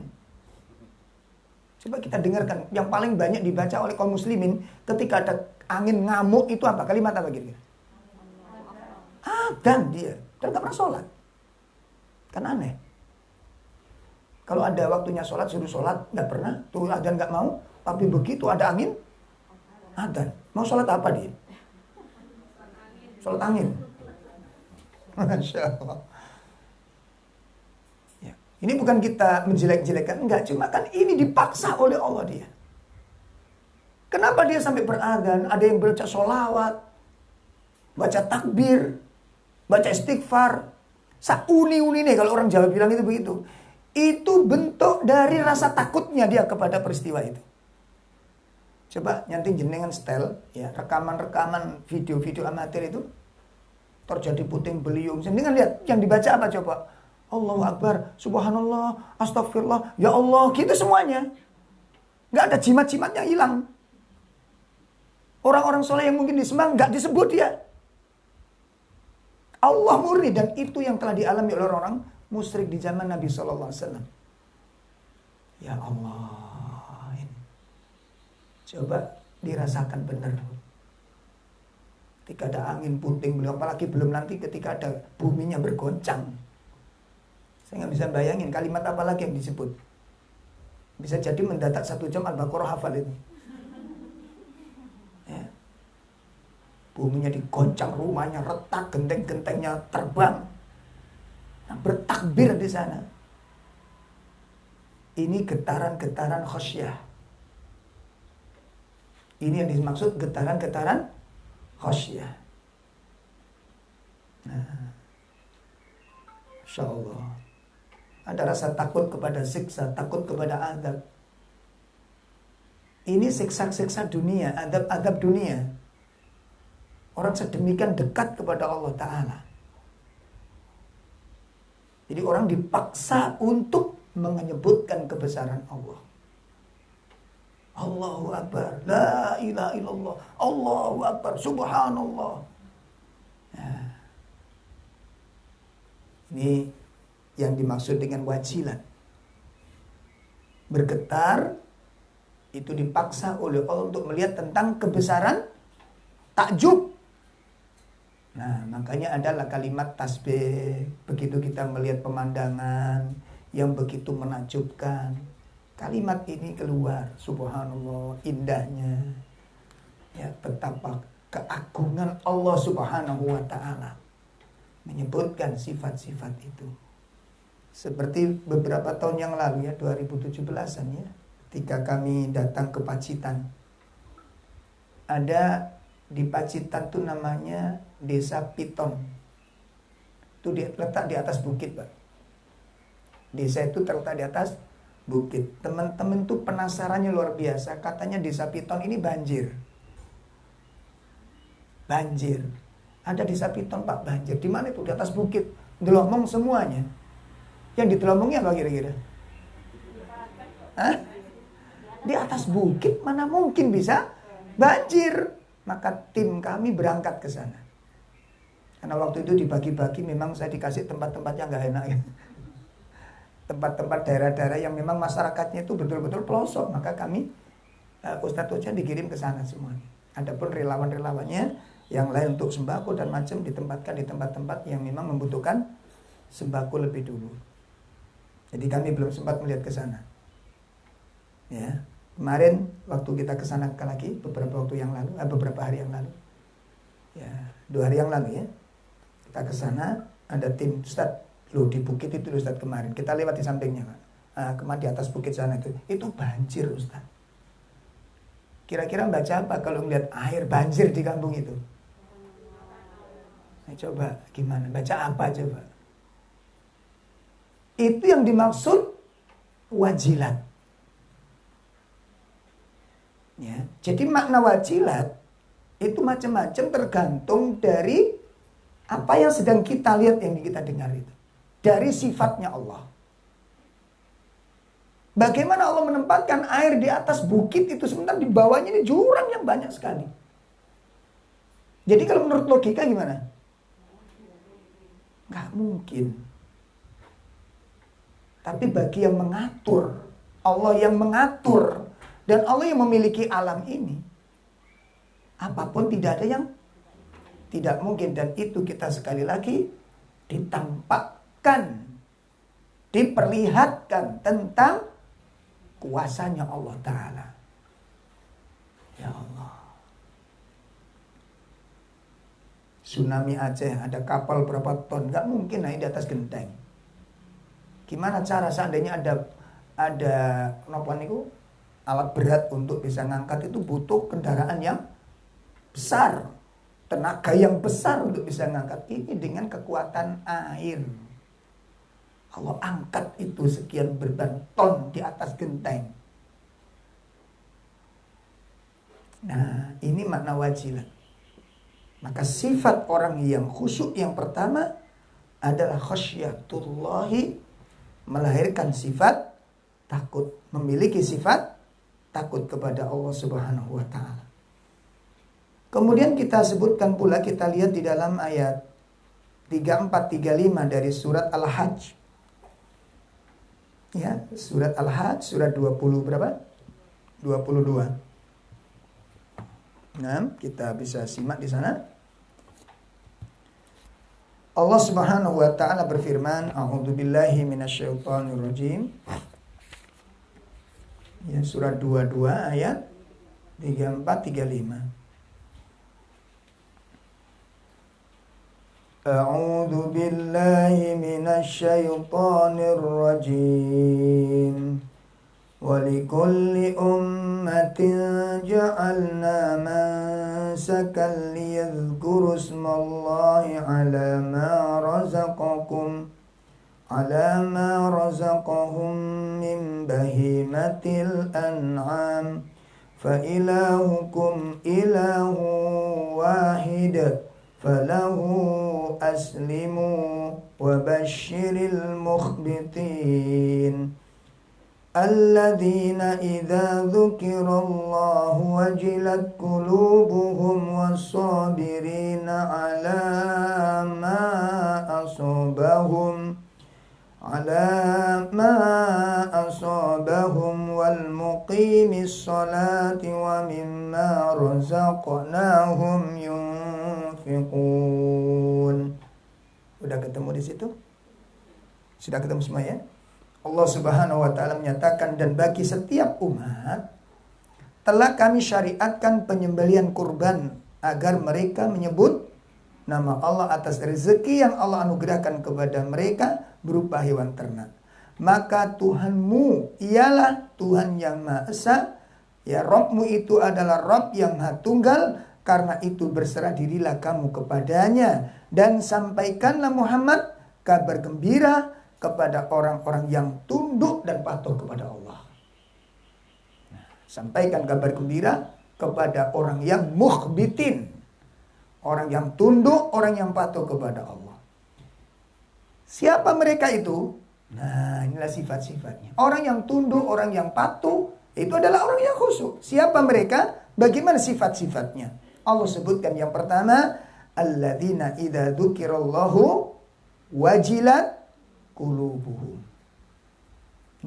Coba kita dengarkan yang paling banyak dibaca oleh kaum muslimin ketika ada angin ngamuk itu apa? Kalimat apa kira-kira? Adzan dia. Dan gak pernah sholat. Kan aneh. Kalau ada waktunya sholat, suruh sholat, gak pernah. Tuh adzan gak mau. Tapi begitu ada angin, adzan. Mau sholat apa dia? Sholat angin. Masya Allah. Ini bukan kita menjelek-jelekan, enggak, cuma kan ini dipaksa oleh Allah dia. Kenapa dia sampai beradzan? Ada yang baca sholawat, baca takbir, baca istighfar. Sauni-uni nih kalau orang Jawa bilang itu begitu. Itu bentuk dari rasa takutnya dia kepada peristiwa itu. Coba nanti jenengan setel ya, rekaman-rekaman video-video amatir itu terjadi puting beliung. Jenengan lihat yang dibaca apa coba? Allahu Akbar, Subhanallah, Astagfirullah, Ya Allah, gitu semuanya. Gak ada jimat-jimatnya hilang. Orang-orang soleh yang mungkin disembah gak disebut dia. Allah murni, dan itu yang telah dialami oleh orang musyrik di zaman Nabi SAW. Ya Allah, ini. Coba dirasakan benar. Ketika ada angin puting beliung, apalagi belum nanti ketika ada buminya bergoncang. Saya nggak bisa bayangin kalimat apa lagi yang disebut. Bisa jadi mendadak 1 jam Al-Baqarah hafal itu. Ya. Buminya digoncang, rumahnya retak, genteng-gentengnya terbang. Nah, bertakbir di sana. Ini getaran-getaran khosyah. Ini yang dimaksud getaran-getaran khosyah. Nah, Insya Allah. Ada rasa takut kepada siksa, takut kepada azab. Ini siksa-siksa dunia, azab-azab dunia. Orang sedemikian dekat kepada Allah Ta'ala. Jadi orang dipaksa untuk menyebutkan kebesaran Allah. Allahu Akbar, la ilaha illallah, Allahu Akbar, subhanallah. Nah, ini yang dimaksud dengan wajilat. Bergetar itu dipaksa oleh Allah untuk melihat tentang kebesaran, takjub. Nah, makanya adalah kalimat tasbih. Begitu kita melihat pemandangan yang begitu menakjubkan, kalimat ini keluar, subhanallah, indahnya. Ya, betapa keagungan Allah Subhanahu wa Ta'ala menyebutkan sifat-sifat itu. Seperti beberapa tahun yang lalu ya, 2017-an ya, ketika kami datang ke Pacitan. Ada di Pacitan tuh namanya Desa Piton. Itu terletak di atas bukit, Pak. Desa itu terletak di atas bukit. Teman-teman tuh penasarannya luar biasa. Katanya Desa Piton ini banjir. Banjir. Ada Desa Piton, Pak, banjir. Di mana itu? Di atas bukit. Delomong semuanya. Yang ditelomongnya apa kira-kira? Hah? Di atas bukit mana mungkin bisa banjir? Maka tim kami berangkat ke sana. Karena waktu itu dibagi-bagi memang saya dikasih tempat-tempat yang gak enak ya. Tempat-tempat daerah-daerah yang memang masyarakatnya itu betul-betul pelosok. Maka kami, Ustadz Uca dikirim ke sana semuanya. Adapun relawan-relawannya yang lain untuk sembako dan macam ditempatkan di tempat-tempat yang memang membutuhkan sembako lebih dulu. Jadi kami belum sempat melihat ke sana. Ya, kemarin waktu kita ke sana lagi beberapa waktu yang lalu, beberapa hari yang lalu. Ya, 2 hari yang lalu ya. Kita ke sana, ada tim Ustadz, loh di bukit itu Ustadz kemarin. Kita lewat di sampingnya, Pak. Kemarin di atas bukit sana itu banjir Ustadz. Kira-kira baca apa kalau melihat air banjir di kampung itu? Nah, coba gimana? Baca apa coba? Itu yang dimaksud wajilat. Ya, jadi makna wajilat itu macam-macam tergantung dari apa yang sedang kita lihat, yang kita dengar itu. Dari sifatnya Allah. Bagaimana Allah menempatkan air di atas bukit itu, sementara di bawahnya ini jurang yang banyak sekali. Jadi kalau menurut logika gimana? Gak mungkin. Tapi bagi yang mengatur, Allah yang mengatur, dan Allah yang memiliki alam ini, apapun tidak ada yang tidak mungkin. Dan itu kita sekali lagi ditampakkan, diperlihatkan tentang kuasanya Allah Ta'ala. Ya Allah. Tsunami Aceh, ada kapal berapa ton, gak mungkin naik di atas genteng. Gimana cara seandainya ada alat berat untuk bisa ngangkat, itu butuh kendaraan yang besar, tenaga yang besar untuk bisa ngangkat. Ini dengan kekuatan air. Allah angkat itu sekian berban ton di atas genteng. Nah, ini makna wajilat. Maka sifat orang yang khusyuk yang pertama adalah khasyatullahi, melahirkan sifat takut, memiliki sifat takut kepada Allah Subhanahu wa Ta'ala. Kemudian kita sebutkan pula, kita lihat di dalam ayat 34-35 dari surat Al-Hajj. Ya, surat Al-Hajj, surat 20 berapa? 22. Nah, kita bisa simak di sana. Allah Subhanahu wa taala berfirman, a'udzubillahi minasyaitonirrajim. Ya, surat 22 ayat 34 35. A'udzu billahi minasyaitonir rajim. Walikulli ummatin ja'alna mansakan liyadhkuru ismallahi ala ma razaqahum min bahimatil an'am fa ilahukum ilahu wahid falahu aslimu wa basyiril mukhbitin alladzina idza dzukirallahu wajilat qulubuhum was-sabirina ala ma asabahum wal muqimis salati wa mimma razaqnahum yunfiqun. Udah ketemu di situ? Sudah ketemu semua ya? Allah Subhanahu wa taala menyatakan, dan bagi setiap umat telah kami syariatkan penyembelihan kurban agar mereka menyebut nama Allah atas rezeki yang Allah anugerahkan kepada mereka berupa hewan ternak. Maka Tuhanmu ialah Tuhan yang Maha Esa, ya, Rabbmu itu adalah Rabb yang Maha Tunggal. Karena itu berserah dirilah kamu kepadanya dan sampaikanlah Muhammad kabar gembira kepada orang-orang yang tunduk dan patuh kepada Allah. Nah, sampaikan kabar gembira kepada orang yang mukhbitin, orang yang tunduk, orang yang patuh kepada Allah. Siapa mereka itu? Nah, inilah sifat-sifatnya. Orang yang tunduk, orang yang patuh, itu adalah orang yang khusyuk. Siapa mereka? Bagaimana sifat-sifatnya? Allah sebutkan yang pertama, alladzina idza dzukirallahu wajilat qulubuhum.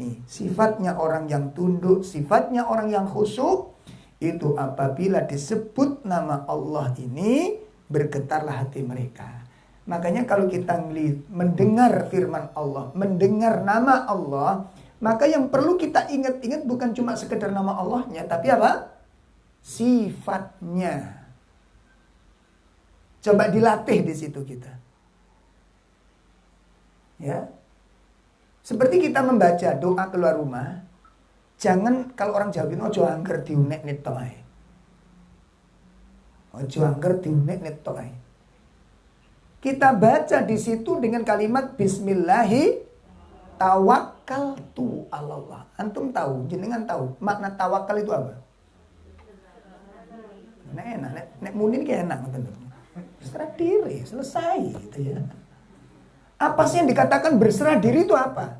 Nih, sifatnya orang yang tunduk, sifatnya orang yang khusyuk, itu apabila disebut nama Allah ini, bergetarlah hati mereka. Makanya kalau kita mendengar firman Allah, mendengar nama Allah, maka yang perlu kita ingat-ingat bukan cuma sekedar nama Allahnya, tapi apa? Sifatnya. Coba dilatih di situ kita. Ya. Seperti kita membaca doa keluar rumah, jangan kalau orang Jawa bilang ojo angger diunek nitoy. Ojo angger diunek nitoy. Kita baca di situ dengan kalimat bismillahi tawakkaltu 'alallah. Antum tahu, jenengan tahu makna tawakal itu apa? Nek muni kayak enak betul. Berserah diri, selesai gitu ya. Apa sih yang dikatakan berserah diri itu apa?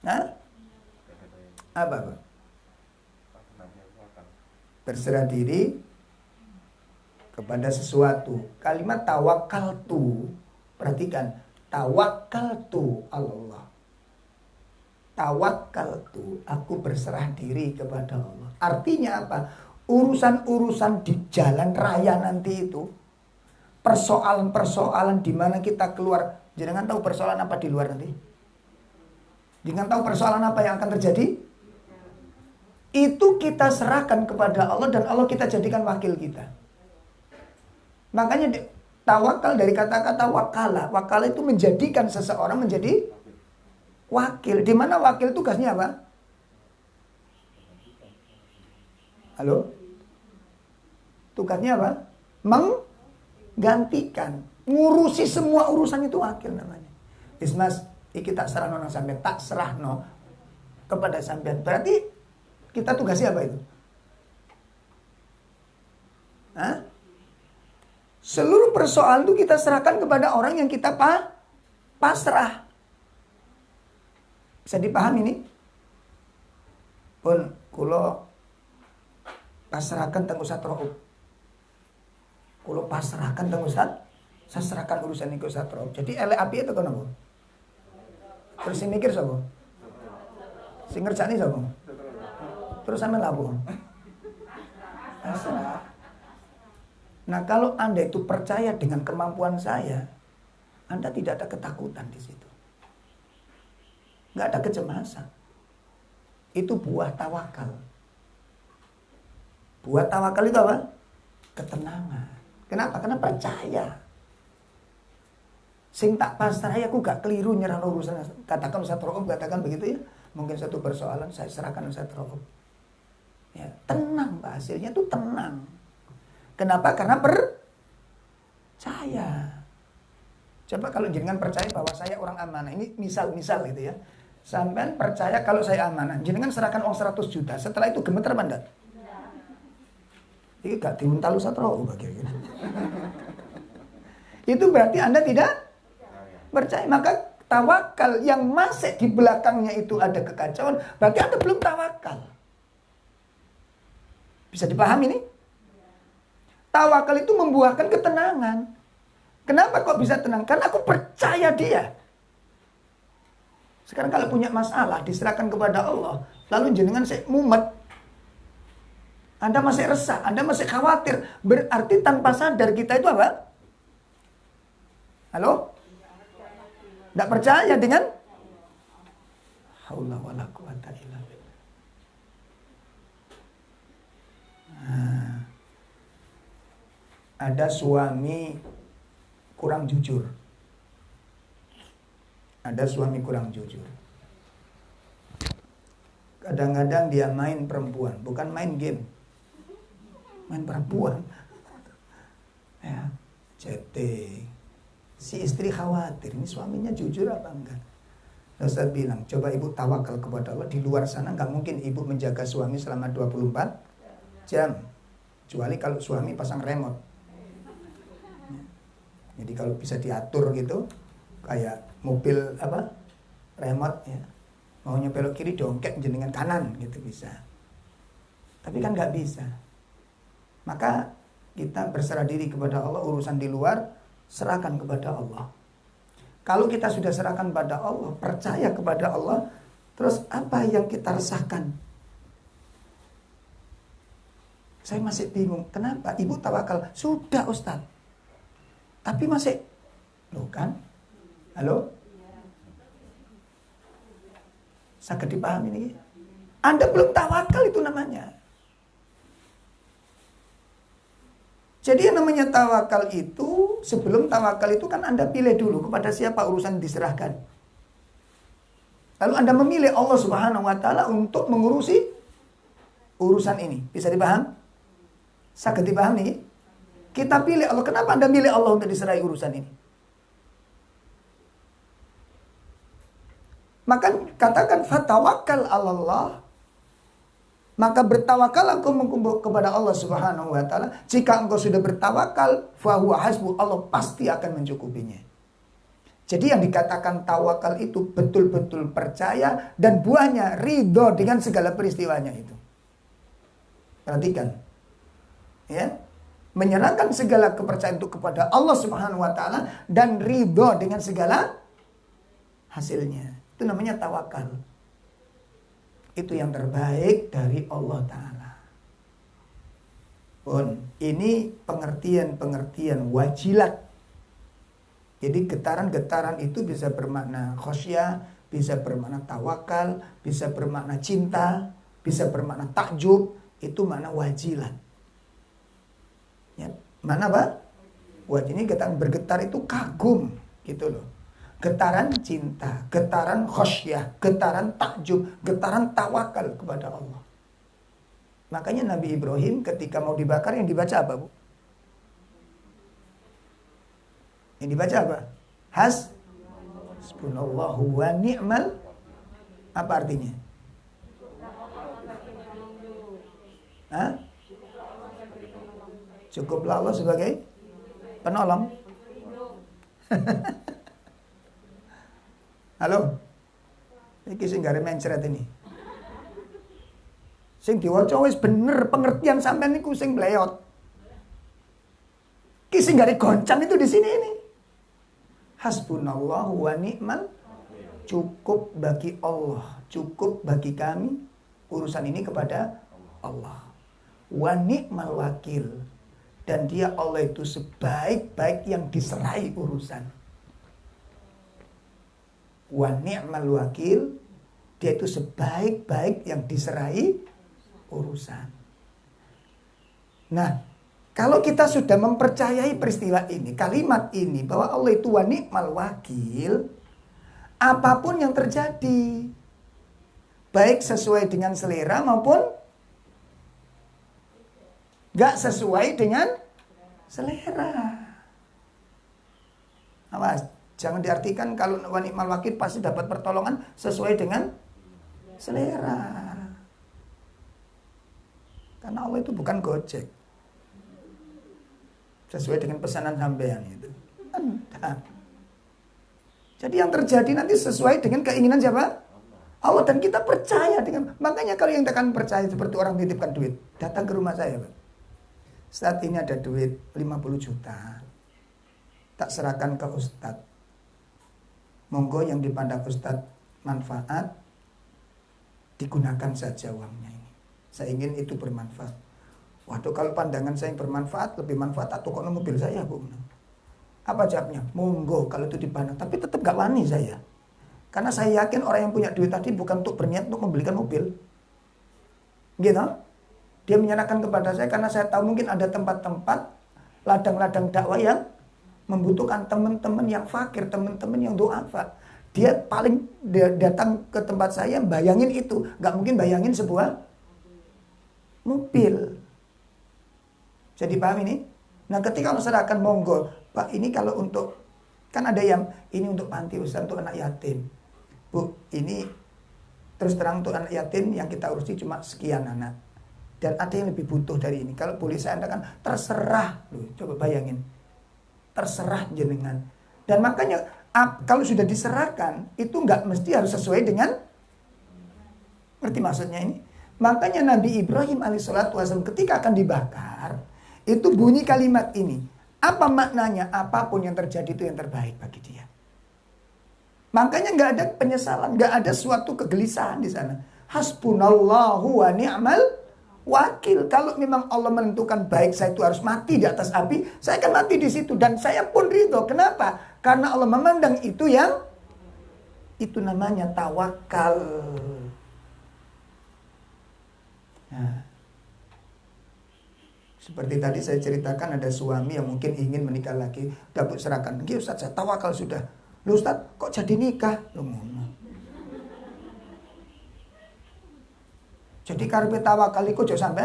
Hah? Apa? Berserah diri kepada sesuatu. Kalimat tawakkaltu, perhatikan, tawakkaltu Allah. Tawakkaltu, aku berserah diri kepada Allah. Artinya apa? Urusan-urusan di jalan raya nanti itu, persoalan-persoalan di mana kita keluar. Jangan tahu persoalan apa di luar nanti. Jangan tahu persoalan apa yang akan terjadi. Itu kita serahkan kepada Allah dan Allah kita jadikan wakil kita. Makanya tawakal dari kata-kata wakala. Wakala itu menjadikan seseorang menjadi wakil. Di mana wakil tugasnya apa? Halo? Tugasnya apa? Menggantikan. Ngurusi semua urusan itu wakil namanya. Ismas, iki tak serah nang sampean, tak serah no kepada sampean. Berarti kita tugasnya apa itu? Hah? Seluruh persoalan itu kita serahkan kepada orang yang kita pasrah. Bisa dipahami ini? Pun kulo pasrahkan teng Ustaz Rauf. Kulo pasrahkan teng Ustaz, saya serahkan urusan ini ke Ustaz Rauf. Jadi elek api itu kono. Terus sing mikir sapa? Sing ngerjakne sapa? Terus sampe lapo? Pasrah. Nah, kalau Anda itu percaya dengan kemampuan saya, Anda tidak ada ketakutan di situ. Nggak ada kecemasan. Itu buah tawakal. Buah tawakal itu apa? Ketenangan. Kenapa? Karena percaya. Sing tak pasrah aku gak keliru nyerah urusan. Katakan Ustaz Ro'om, katakan begitu ya. Mungkin satu persoalan saya serahkan Ustaz Ro'om. Ya, tenang Pak, hasilnya itu tenang. Kenapa? Karena percaya. Coba kalau jenengan percaya bahwa saya orang amanah. Ini misal-misal gitu ya. Sampai percaya kalau saya amanah. Jenengan serahkan uang 100 juta. Setelah itu gemeter apa enggak? Ini gak diuntal Ustaz Ro'om gitu. Itu berarti Anda tidak percaya. Maka tawakal yang masih di belakangnya itu ada kekacauan, berarti Anda belum tawakal. Bisa dipahami ini? Tawakal itu membuahkan ketenangan. Kenapa kok bisa tenang? Karena aku percaya dia. Sekarang kalau punya masalah diserahkan kepada Allah, lalu jenengan mumet, Anda masih resah, Anda masih khawatir, berarti tanpa sadar kita itu apa? Halo? Tidak percaya dengan haula wala quwata illa billah. Ada suami kurang jujur. Ada suami kurang jujur. Kadang-kadang dia main perempuan, bukan main game. Main perempuan. Ya, chatting. Si istri khawatir, ini suaminya jujur apa enggak? Lalu saya bilang, coba ibu tawakal kepada Allah. Di luar sana enggak mungkin ibu menjaga suami selama 24 jam. Kecuali kalau suami pasang remote. Jadi kalau bisa diatur gitu, kayak mobil apa, remote ya. Maunya belok kiri, dongkek jenengan kanan gitu bisa. Tapi kan enggak bisa. Maka kita berserah diri kepada Allah, urusan di luar serahkan kepada Allah. Kalau kita sudah serahkan kepada Allah, percaya kepada Allah, terus apa yang kita resahkan? Saya masih bingung, kenapa ibu tawakal? Sudah Ustaz. Tapi masih, loh kan? Halo? Sangat dipahami ini? Anda belum tawakal itu namanya. Jadi yang namanya tawakal itu, sebelum tawakal itu kan Anda pilih dulu kepada siapa urusan diserahkan. Lalu Anda memilih Allah Subhanahu wa Ta'ala untuk mengurusi urusan ini. Bisa dipaham? Sangat dipahami? Kita pilih Allah. Kenapa Anda milih Allah untuk diserahi urusan ini? Maka katakan fatawakal Allah. Maka bertawakal engkau kepada Allah Subhanahu wa Ta'ala. Jika engkau sudah bertawakal, fahuwa hasbu, Allah pasti akan mencukupinya. Jadi yang dikatakan tawakal itu betul-betul percaya dan buahnya ridho dengan segala peristiwanya itu. Perhatikan. Ya. Menyerahkan segala kepercayaan itu kepada Allah Subhanahu wa Ta'ala dan ridho dengan segala hasilnya. Itu namanya tawakal. Itu yang terbaik dari Allah Ta'ala. Pun, ini pengertian-pengertian wajilat. Jadi getaran-getaran itu bisa bermakna khosyah, bisa bermakna tawakal, bisa bermakna cinta, bisa bermakna takjub. Itu makna wajilat. Ya, mana apa? Wajib ini getaran bergetar itu kagum, gitu loh. Getaran cinta, getaran khosyah, getaran takjub, getaran tawakal kepada Allah. Makanya Nabi Ibrahim ketika mau dibakar yang dibaca apa, Bu? Yang dibaca apa? Hasbunallahu wa ni'mal. Apa artinya? Hah? Cukuplah Allah sebagai penolong. Halo? Iki sing gare mencret ini. Sing diwaca wis bener pengertian sampean niku sing mleyot. Ki sing gare goncang itu di sini ini. Hasbunallahu wa ni'mal. Cukup bagi Allah, cukup bagi kami urusan ini kepada Allah. Wa ni'mal wakil. Dan dia Allah itu sebaik-baik yang diserai urusan. Wa ni'mal wakil, dia itu sebaik-baik yang diserai urusan. Nah, kalau kita sudah mempercayai peristiwa ini, kalimat ini, bahwa Allah itu wa ni'mal wakil, apapun yang terjadi, baik sesuai dengan selera maupun gak sesuai dengan selera. Awas, jangan diartikan kalau wa ni'mal wakil pasti dapat pertolongan sesuai dengan selera. Karena Allah itu bukan Gojek. Sesuai dengan pesanan sampean itu. Entah. Jadi yang terjadi nanti sesuai dengan keinginan siapa? Allah. Dan kita percaya dengan. Makanya kalau yang akan percaya seperti orang titipkan duit, datang ke rumah saya, Pak. Saat ini ada duit 50 juta. Tak serahkan ke Ustadz. Monggo yang dipandang Ustadz manfaat, digunakan saja uangnya ini. Saya ingin itu bermanfaat. Waduh, kalau pandangan saya yang bermanfaat, lebih manfaat atau kono mobil saya, Bu. Apa jawabnya? Monggo kalau itu dipandang. Tapi tetap gak wani saya. Karena saya yakin orang yang punya duit tadi bukan untuk berniat untuk membelikan mobil. Gitu. Dia menyerahkan kepada saya karena saya tahu mungkin ada tempat-tempat ladang-ladang dakwah yang membutuhkan teman-teman yang fakir, teman-teman yang duafa. Dia datang ke tempat saya bayangin itu, nggak mungkin bayangin sebuah mobil. Jadi paham ini? Nah, ketika orang serahkan monggo, Pak, ini kalau untuk, kan ada yang ini untuk panti usaha untuk anak yatim. Bu, ini terus terang untuk anak yatim yang kita urusi cuma sekian anak. Dan ada yang lebih butuh dari ini. Kalau boleh saya katakan terserah. Loh, coba bayangin. Terserah jenengan. Dan makanya kalau sudah diserahkan, itu nggak mesti harus sesuai dengan. Ngerti maksudnya ini? Makanya Nabi Ibrahim alaihissalatu wassalam ketika akan dibakar, itu bunyi kalimat ini. Apa maknanya? Apapun yang terjadi itu yang terbaik bagi dia. Makanya nggak ada penyesalan, nggak ada suatu kegelisahan di sana. Hasbunallahu wa ni'mal wakil. Kalau memang Allah menentukan baik saya itu harus mati di atas api, saya akan mati di situ dan saya pun ridho. Kenapa? Karena Allah memandang itu yang itu namanya tawakal. Nah, seperti tadi saya ceritakan ada suami yang mungkin ingin menikah lagi, dapat serahkan. Nggih Ustaz, saya tawakal sudah. Loh Ustaz, kok jadi nikah? Loh ngono. Jadi karepe tawakal iku aja sampe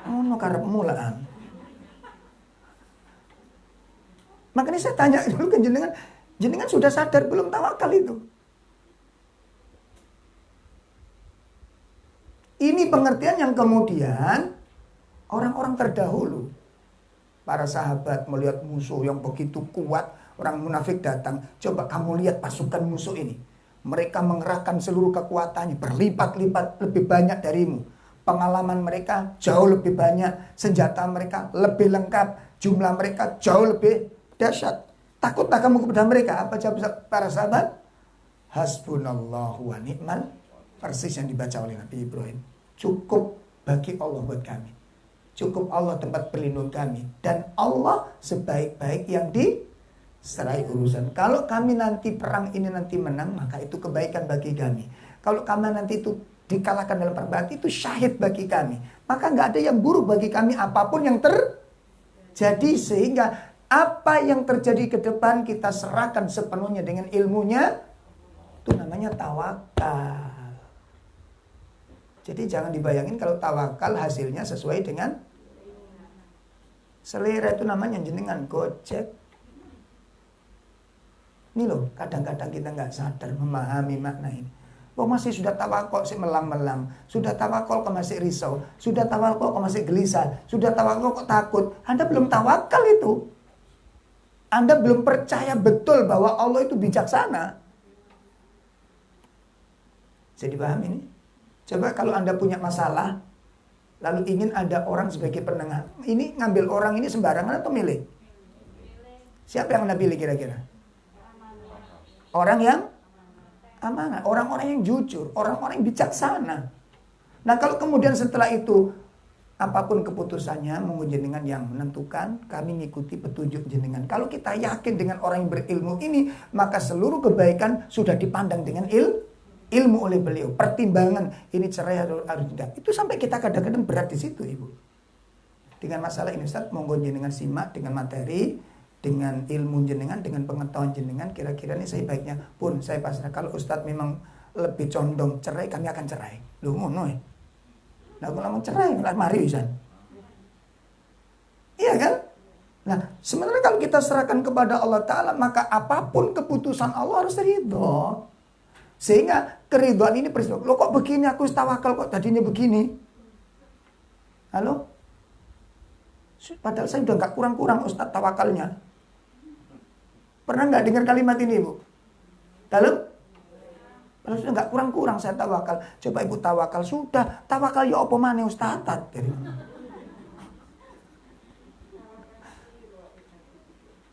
ngono karepmu lah. Makanya saya tanya dulu ke jenengan sudah sadar belum tawakal itu? Ini pengertian yang kemudian orang-orang terdahulu, para sahabat melihat musuh yang begitu kuat, orang munafik datang, coba kamu lihat pasukan musuh ini. Mereka mengerahkan seluruh kekuatannya, berlipat-lipat lebih banyak darimu. Pengalaman mereka jauh lebih banyak, senjata mereka lebih lengkap, jumlah mereka jauh lebih dahsyat. Takutkah kamu kepada mereka? Apa jawab para sahabat? Hasbunallahu wa ni'mal, persis yang dibaca oleh Nabi Ibrahim. Cukup bagi Allah buat kami. Cukup Allah tempat berlindung kami. Dan Allah sebaik-baik yang diserai urusan. Kalau kami nanti perang ini nanti menang, maka itu kebaikan bagi kami. Kalau kami nanti itu dikalahkan dalam perang, itu syahid bagi kami. Maka nggak ada yang buruk bagi kami apapun yang terjadi. Sehingga apa yang terjadi ke depan kita serahkan sepenuhnya dengan ilmunya. Itu namanya tawakal. Jadi jangan dibayangin kalau tawakal hasilnya sesuai dengan selera, itu namanya jenengan Gojek. Ini loh, kadang-kadang kita nggak sadar memahami makna ini. Oh masih sudah tawakal kok melang-melang, sudah tawakal kok masih risau, sudah tawakal kok masih gelisah, sudah tawakal kok takut. Anda belum tawakal itu. Anda belum percaya betul bahwa Allah itu bijaksana. Jadi paham ini? Coba kalau Anda punya masalah, lalu ingin ada orang sebagai penengah. Ini ngambil orang ini sembarangan atau milih? Siapa yang Anda pilih kira-kira? Orang yang amanah, orang-orang yang jujur, orang-orang yang bijaksana. Nah kalau kemudian setelah itu apapun keputusannya, monggo jenengan yang menentukan, kami ngikuti petunjuk jenengan. Kalau kita yakin dengan orang yang berilmu ini, maka seluruh kebaikan sudah dipandang dengan ilmu oleh beliau. Pertimbangan ini cerai harus tidak. Itu sampai kita kadang-kadang berat di situ, Ibu. Dengan masalah ini Ustaz, monggo jenengan simak dengan materi, dengan ilmu jenengan, dengan pengetahuan jenengan, kira-kira ini saya baiknya pun saya pasrah. Kalau Ustaz memang lebih condong cerai, kami akan cerai. Loh ngono ya. Nah kalau mau cerai, mari Ustaz. Iya kan? Nah, sebenarnya kalau kita serahkan kepada Allah Ta'ala, maka apapun keputusan Allah harus ridho. Sehingga keridhaan ini peristiwa. Loh kok begini, aku tawakal kok tadinya begini. Halo? Padahal saya udah gak kurang-kurang Ustaz tawakalnya. Pernah gak dengar kalimat ini, Ibu? Halo? Padahal sudah gak kurang-kurang saya tawakal. Coba Ibu tawakal. Sudah, tawakal ya apa maneh Ustaz.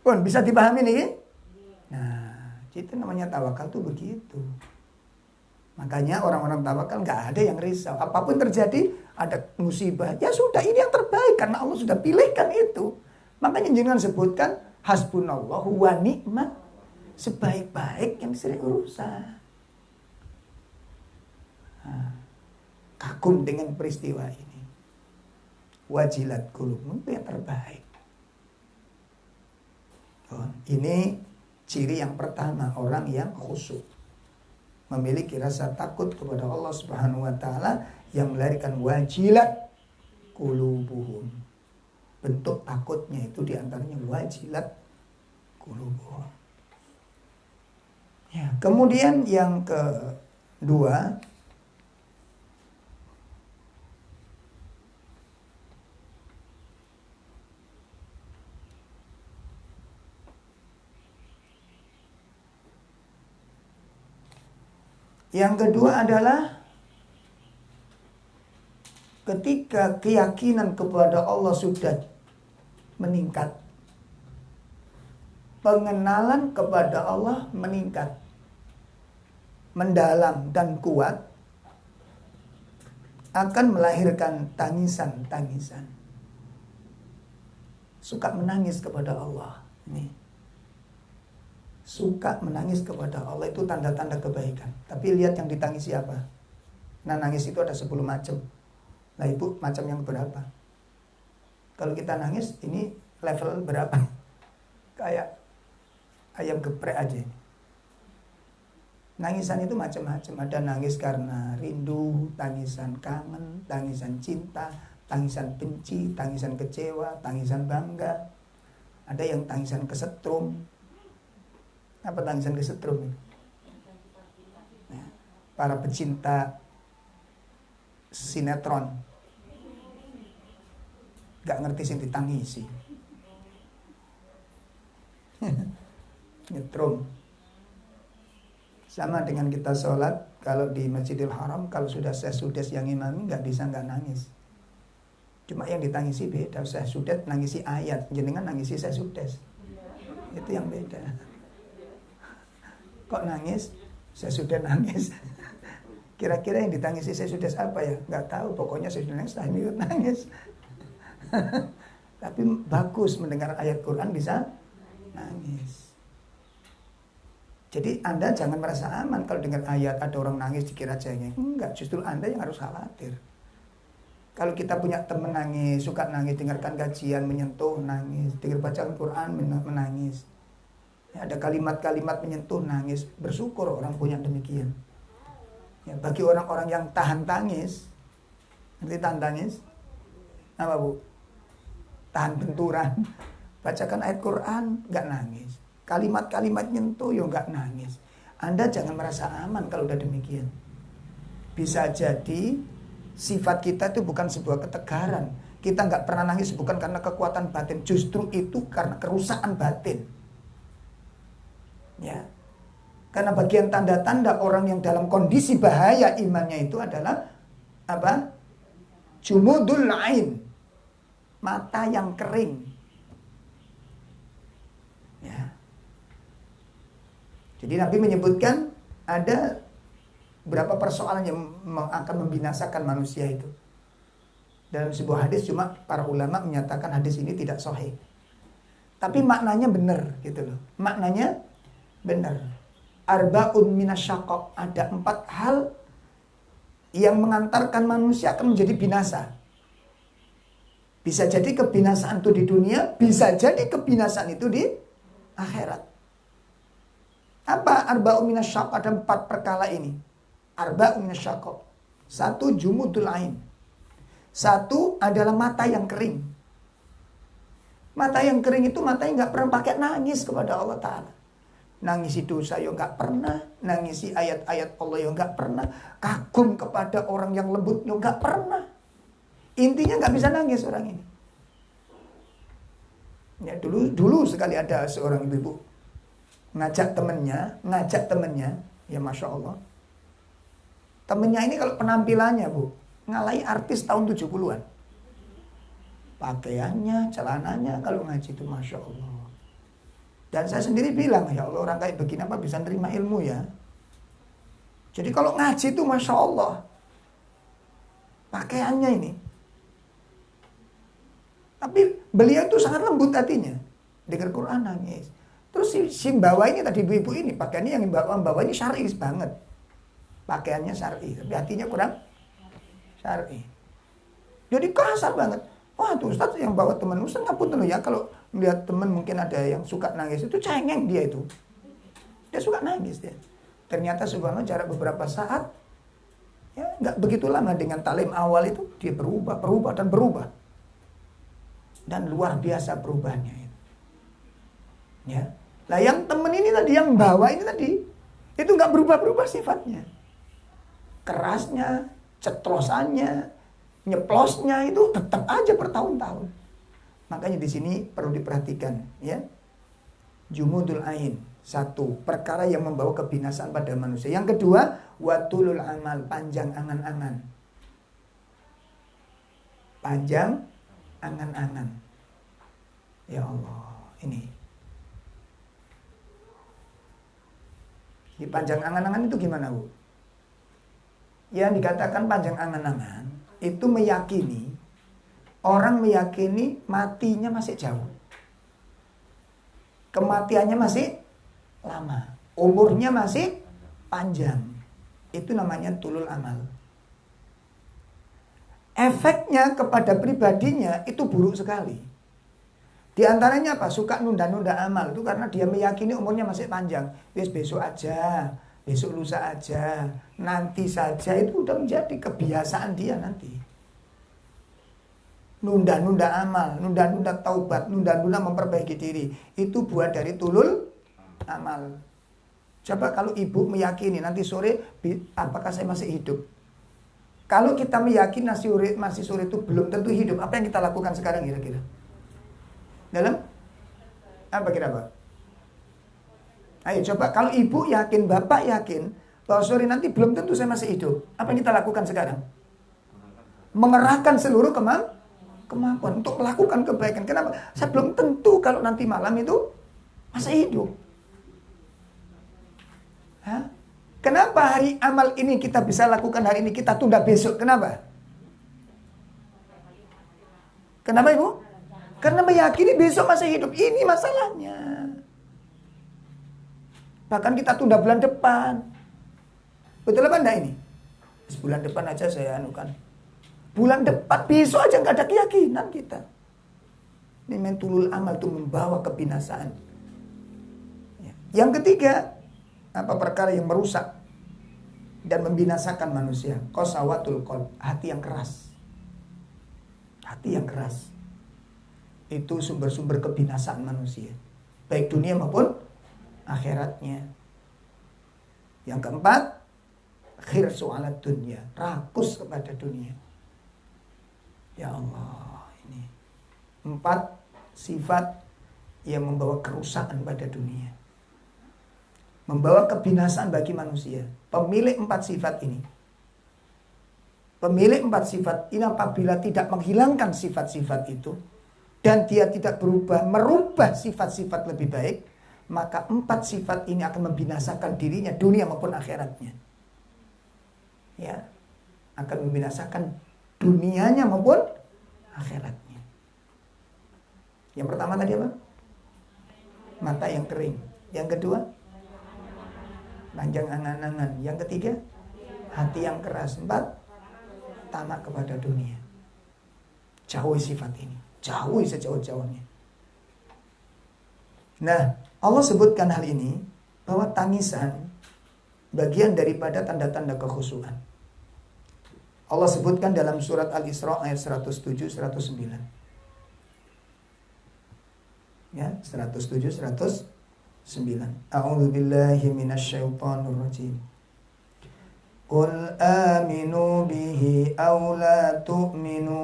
Pun bisa dipahami nih? Nah, itu namanya tawakal tuh begitu. Makanya orang-orang tawakal nggak ada yang risau. Apapun terjadi, ada musibah. Ya sudah, ini yang terbaik karena Allah sudah pilihkan itu. Makanya jangan sebutkan hasbunallahu wa ni'mat, sebaik-baik yang sering urusan. Nah, kagum dengan peristiwa ini. Wajilat qulubum, itu yang terbaik. Ini ciri yang pertama, orang yang khusyuk, memiliki rasa takut kepada Allah Subhanahu wa taala yang melahirkan wajilat qulubuhum. Bentuk takutnya itu diantaranya wajilat qulubuhum. Ya, kemudian yang kedua, adalah ketika keyakinan kepada Allah sudah meningkat, pengenalan kepada Allah meningkat, mendalam dan kuat, akan melahirkan tangisan-tangisan. Suka menangis kepada Allah. Nih. Suka menangis kepada Allah itu tanda-tanda kebaikan. Tapi lihat yang ditangisi apa. Nah, nangis itu ada 10 macam. Nah, Ibu macam yang berapa? Kalau kita nangis ini level berapa? Kayak ayam geprek aja. Nangisan itu macam-macam. Ada nangis karena rindu, tangisan kangen, tangisan cinta, tangisan benci, tangisan kecewa, tangisan bangga. Ada yang tangisan kesetrum. Apa tangisan kesetrum ini? Nah, para pecinta sinetron gak ngerti sing ditangisi. Nyetrum. Sama dengan kita sholat, kalau di Masjidil Haram, kalau sudah sesudes yang imami gak bisa gak nangis. Cuma yang ditangisi beda. Sesudes nangisi ayat, jenengan nangisi sesudes. Itu yang beda. Kok nangis? Saya sudah nangis. Kira-kira yang ditangisi saya sudah apa ya? Nggak tahu. Pokoknya saya sudah nangis. Saya ikut nangis. Tapi bagus mendengar ayat Quran bisa nangis. Jadi Anda jangan merasa aman kalau dengar ayat ada orang nangis dikira cengeng. Enggak, justru Anda yang harus khawatir. Kalau kita punya teman nangis, suka nangis, dengarkan kajian menyentuh nangis, dengar bacaan Quran menangis. Ya, ada kalimat-kalimat menyentuh nangis, bersyukur orang punya demikian. Ya, bagi orang-orang yang tahan tangis, ngerti tahan tangis? Apa Bu? Tahan benturan. Bacakan ayat Quran, nggak nangis. Kalimat-kalimat nyentuh, ya nggak nangis. Anda jangan merasa aman kalau udah demikian. Bisa jadi sifat kita itu bukan sebuah ketegaran. Kita nggak pernah nangis bukan karena kekuatan batin, justru itu karena kerusakan batin. Ya, karena bagian tanda-tanda orang yang dalam kondisi bahaya imannya itu adalah apa? Jumudul ain, mata yang kering. Ya. Jadi Nabi menyebutkan ada berapa persoalan yang akan membinasakan manusia itu. dalam sebuah hadis, cuma para ulama menyatakan hadis ini tidak sahih. Tapi maknanya benar gitu loh. Maknanya benar. Arba'un minasyaqaq, ada 4 hal yang mengantarkan manusia akan menjadi binasa. Bisa jadi kebinasaan itu di dunia, bisa jadi kebinasaan itu di akhirat. Apa arba'un minasyaqaq? Ada 4 perkara ini. Arba'un minasyaqaq. 1, jumudul ain. 1 adalah mata yang kering. Mata yang kering itu mata yang gak pernah pakai nangis kepada Allah Ta'ala. Nangisi dosa yang gak pernah, nangisi ayat-ayat Allah yang gak pernah, kagum kepada orang yang lembut yang gak pernah. Intinya gak bisa nangis orang ini. Ya, dulu sekali ada seorang ibu ngajak temennya, ya Masya Allah. Temennya ini kalau penampilannya Bu, ngalahi artis tahun 70-an. Pakaiannya, celananya kalau ngaji itu Masya Allah. Dan saya sendiri bilang, ya Allah, orang kayak begini apa bisa nerima ilmu ya. Jadi kalau ngaji itu Masya Allah, pakaiannya ini. Tapi beliau itu sangat lembut hatinya. Dengar Quran nangis. Terus si bawa ini tadi ibu-ibu ini, pakaiannya yang bawa ini syar'i banget. Pakaiannya syar'i, tapi hatinya kurang syar'i. Jadi kasar banget. Wah tuh Ustaz yang bawa teman Ustaz ngapunten ya, kalau melihat teman mungkin ada yang suka nangis itu cengeng dia itu. Dia suka nangis dia. Ternyata subhanallah jarak beberapa saat, ya nggak begitu lama dengan talim awal itu dia berubah dan berubah. Dan luar biasa perubahannya itu. Ya. Lah yang teman ini tadi yang bawa ini tadi itu nggak berubah-berubah sifatnya. Kerasnya, cetlosannya, nyeplosnya itu tetap aja bertahun-tahun. Makanya di sini perlu diperhatikan, ya. Jumudul ain, 1, perkara yang membawa kebinasaan pada manusia. Yang kedua, watulul amal, panjang angan-angan. Panjang angan-angan. Ya Allah, ini. Di panjang angan-angan itu gimana, Bu? Yang dikatakan panjang angan-angan itu meyakini, orang meyakini matinya masih jauh. Kematiannya masih lama. Umurnya masih panjang. Itu namanya tulul amal. Efeknya kepada pribadinya itu buruk sekali. Di antaranya apa? Suka nunda-nunda amal. Itu karena dia meyakini umurnya masih panjang. Besok aja, besok lusa aja, nanti saja. Itu udah menjadi kebiasaan dia nanti. Nunda-nunda amal, nunda-nunda taubat, nunda-nunda memperbaiki diri. Itu buah dari tulul amal. Coba kalau ibu meyakini nanti sore apakah saya masih hidup. Kalau kita meyakini masih sore itu belum tentu hidup, apa yang kita lakukan sekarang kira-kira? Dalam apa kira-kira? Ayo coba, kalau ibu yakin, bapak yakin bahwa sore nanti belum tentu saya masih hidup, apa yang kita lakukan sekarang? Mengerahkan seluruh kemampuan untuk melakukan kebaikan. Kenapa? Saya belum tentu kalau nanti malam itu masih hidup. Hah? Kenapa hari amal ini kita bisa lakukan hari ini, kita tunda besok? Kenapa? Kenapa Ibu? Karena meyakini besok masih hidup. Ini masalahnya. Bahkan kita tunda bulan depan. Betul apa enggak ini? Bulan depan aja saya anukan. Bulan depan, besok aja nggak ada keyakinan kita. Ini mentulul amal itu membawa kebinasaan. Yang ketiga, apa perkara yang merusak dan membinasakan manusia? Qasawatul qalb, hati yang keras. Hati yang keras. Itu sumber-sumber kebinasaan manusia. Baik dunia maupun akhiratnya. Yang keempat, khirsu ala dunya, rakus kepada dunia. Ya Allah, ini 4 sifat yang membawa kerusakan pada dunia. Membawa kebinasaan bagi manusia. Pemilik 4 sifat ini. Pemilik 4 sifat ini apabila tidak menghilangkan sifat-sifat itu dan dia tidak merubah sifat-sifat lebih baik, maka 4 sifat ini akan membinasakan dirinya, dunia maupun akhiratnya. Ya, akan membinasakan dunianya maupun akhiratnya. Yang pertama tadi apa? Mata yang kering. Yang kedua, panjang angan-angan. Yang ketiga, hati yang keras. 4, tamak kepada dunia. Jauhi sifat ini. Jauhi sejauh-jauhnya. Nah, Allah sebutkan hal ini, bahwa tangisan bagian daripada tanda-tanda kekhusyuan. Allah sebutkan dalam surat Al-Isra ayat 107, 109. Ya, 107, 109. A'udzu billahi minasyaitonir rajim. Qul aminu bihi aw la tu'minu.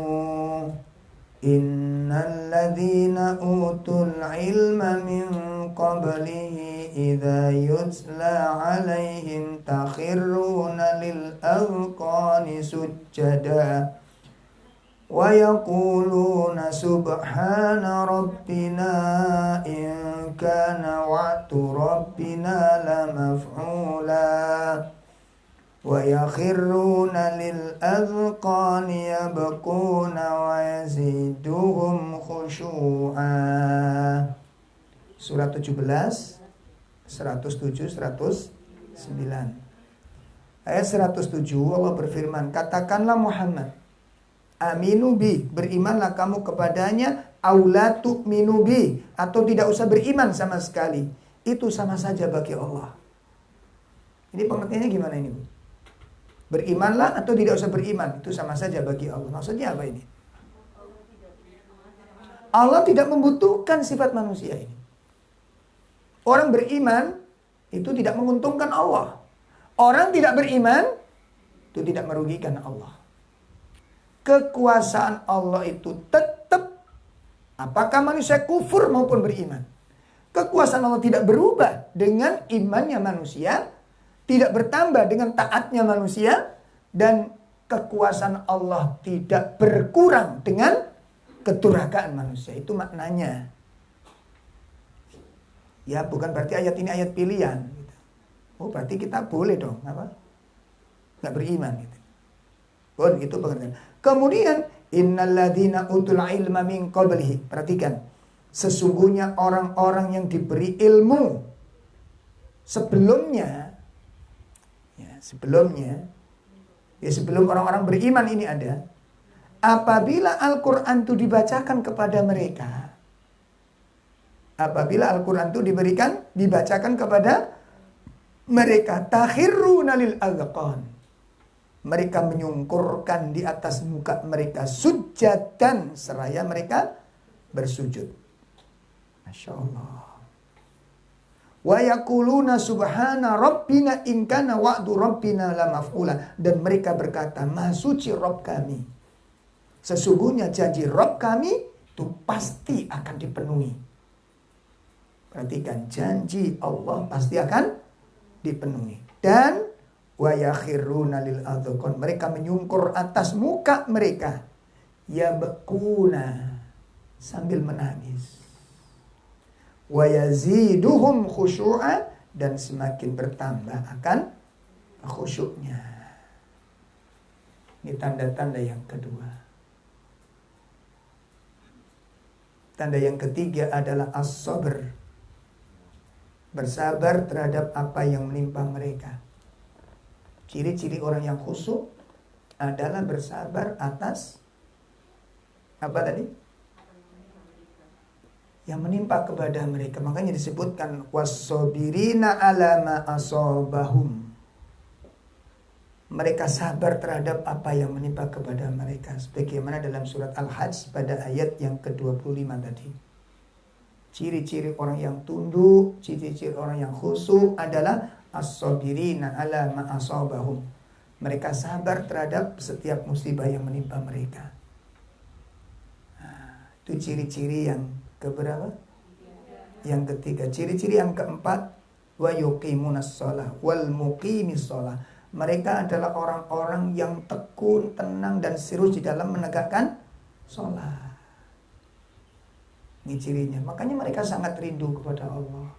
Innal ladzina utul ilma min qablihi idza yutla 'alaihim takhirruna lil azqani sujada wa yaquluna subhana rabbina in kana wa'du rabbina lamaf'ula wa yakhruna lil azqani yabquna wa yaziduhum khusyu'a. Surat 17 107 109. Ayat 107 Allah berfirman, katakanlah Muhammad, aminu bi, berimanlah kamu kepadanya, aula tu'minu bi, atau tidak usah beriman sama sekali. Itu sama saja bagi Allah. Ini pengertiannya gimana ini, Bu? Berimanlah atau tidak usah beriman, itu sama saja bagi Allah. Maksudnya apa ini? Allah tidak membutuhkan sifat manusia ini. Orang beriman itu tidak menguntungkan Allah. Orang tidak beriman itu tidak merugikan Allah. Kekuasaan Allah itu tetap, apakah manusia kufur maupun beriman. Kekuasaan Allah tidak berubah dengan imannya manusia, tidak bertambah dengan taatnya manusia, dan kekuasaan Allah tidak berkurang dengan kedurhakaan manusia. Itu maknanya. Ya, bukan berarti ayat ini ayat pilihan. Oh, berarti kita boleh dong, apa? Nggak beriman gitu. Oh, itu pengertian. Kemudian, innalladzina utul ilma min qablihi. Perhatikan. Sesungguhnya orang-orang yang diberi ilmu sebelumnya, sebelum orang-orang beriman ini ada, apabila Al-Quran itu dibacakan kepada mereka, dibacakan kepada mereka, takhirruna lil azqan, mereka menyungkurkan di atas muka mereka sujadan, seraya mereka bersujud. Masya Allah. Wa yaquluna subhana rabbina in kana wa'du rabbina lamaf'ula, dan mereka berkata, maha suci Rabb kami, sesungguhnya janji Rabb kami itu pasti akan dipenuhi. Perhatikan, janji Allah pasti akan dipenuhi. Dan wa yakhiruna lil adqan, mereka menyungkur atas muka mereka, yabquna, sambil menangis. Wa yaziduhum khusyu'a, dan semakin bertambah akan khusyuknya. Ini tanda-tanda yang kedua. Tanda yang ketiga adalah as-sabr, bersabar terhadap apa yang menimpa mereka. Ciri-ciri orang yang khusyuk adalah bersabar atas apa tadi? Yang menimpa kepada mereka. Makanya disebutkan was-sabirina ala ma asabahum. Mereka sabar terhadap apa yang menimpa kepada mereka, sebagaimana dalam surat Al-Hajj pada ayat yang ke-25 tadi. Ciri-ciri orang yang tunduk, ciri-ciri orang yang khusyuk adalah as-sabirina ala ma asabahum. Mereka sabar terhadap setiap musibah yang menimpa mereka. Nah, itu ciri-ciri yang keberapa? Yang ketiga. Ciri-ciri yang keempat, wa yuqimunas shalah wal muqimis shalah. Mereka adalah orang-orang yang tekun, tenang, dan serius di dalam menegakkan sholat. Ini cirinya. Makanya mereka sangat rindu kepada Allah.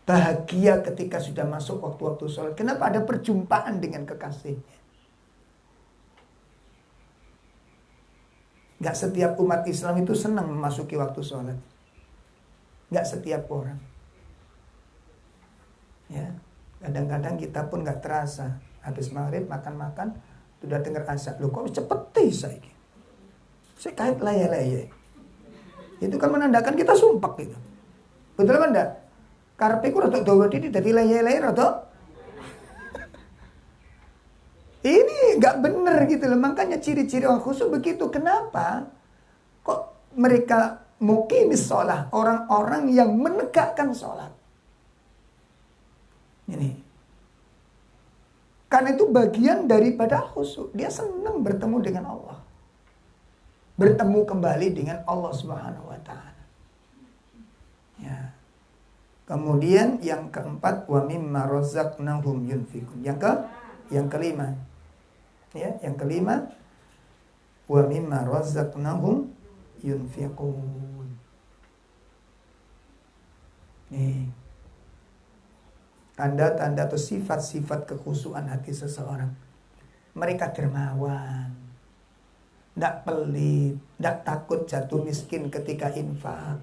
Bahagia ketika sudah masuk waktu-waktu sholat. Kenapa? Ada perjumpaan dengan kekasihnya. Gak setiap umat Islam itu senang memasuki waktu sholat. Gak setiap orang. Ya, kadang-kadang kita pun gak terasa. Habis maghrib makan-makan, sudah dengar azan. Loh kok cepet saya? Saya kait laya-laya. Itu kan menandakan kita sumpah gitu. Betul kan enggak? Karepe ku rada dawa titik dadi laya-laya rada. Ini nggak bener gitu loh. Makanya ciri-ciri orang khusyuk begitu. Kenapa? Kok mereka muqimis sholat, orang-orang yang menegakkan sholat. Ini. Karena itu bagian daripada khusyuk. Dia senang bertemu dengan Allah. Bertemu kembali dengan Allah Subhanahu wa taala. Ya. Kemudian yang keempat, wa mimma razaqnahum yunfiqun. Yang kelima. Ya, yang kelima, wa mimma razaqnahum yunfiqun. Nih. Tanda-tanda atau sifat-sifat kekhusyuan hati seseorang. Mereka dermawan. Tidak pelit, tidak takut jatuh miskin ketika infak.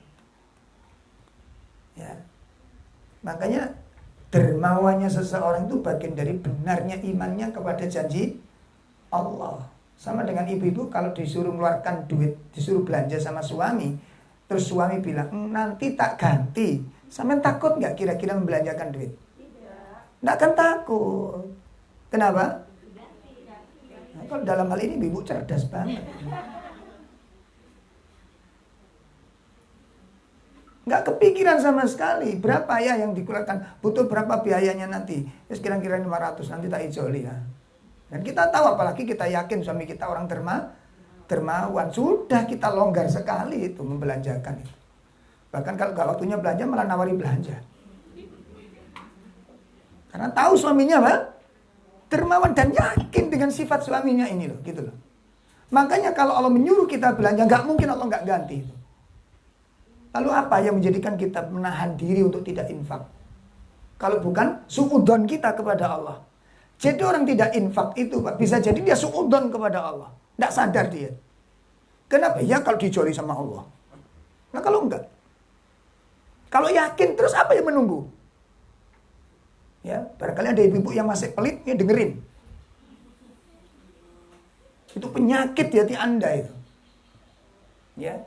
Ya. Makanya dermawannya seseorang itu bagian dari benarnya imannya kepada janji Allah. Sama dengan ibu-ibu kalau disuruh mengeluarkan duit, disuruh belanja sama suami, terus suami bilang, nanti tak ganti. Sampean takut nggak kira-kira membelanjakan duit? Tidak akan takut. Kenapa? Nah, kalau dalam hal ini ibu cerdas banget. Nggak kepikiran sama sekali berapa ya yang dikeluarkan, butuh berapa biayanya nanti. Terus kira-kira 500 nanti tak ijoli ya. Dan kita tahu, apalagi kita yakin suami kita orang dermawan, sudah kita longgar sekali itu membelanjakan itu. Bahkan kalau nggak waktunya belanja malah nawari belanja. Karena tahu suaminya Pak dermawan dan yakin dengan sifat suaminya ini loh, gitu loh. Makanya kalau Allah menyuruh kita belanja, nggak mungkin Allah nggak ganti itu. Lalu apa yang menjadikan kita menahan diri untuk tidak infak? Kalau bukan suudzon kita kepada Allah. Jadi orang tidak infak itu Pak, bisa jadi dia suudzon kepada Allah. Tidak sadar dia. Kenapa? Ya kalau dijoli sama Allah. Nah kalau enggak. Kalau yakin terus apa yang menunggu? Ya, barangkali ada ibu-ibu yang masih pelit, ya dengerin. Itu penyakit di hati Anda itu. Ya.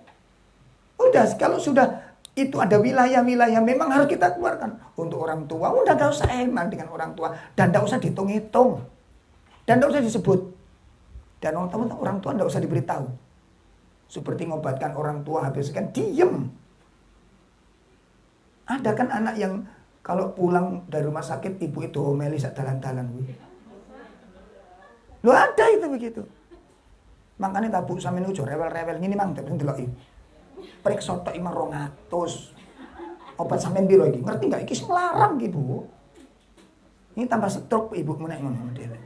Udah, kalau sudah itu ada wilayah-wilayah memang harus kita keluarkan. Untuk orang tua, udah gak usah eman dengan orang tua. Dan gak usah dihitung-hitung. Dan gak usah disebut. Dan orang tua gak usah diberitahu. Seperti ngobatkan orang tua, habiskan, diem. Ada kan anak yang kalau pulang dari rumah sakit, ibu itu omeli sak dalan-dalan. Loh ada itu begitu. Makanya tabuk sampe nujo, rewel-rewel. Ini mang, tapi ndelok ibu. Periksa tok 500. Obat sampean piro iki? Ngerti enggak iki melarang iki, Bu? Ini tambah stroke ibu menek ngono modele.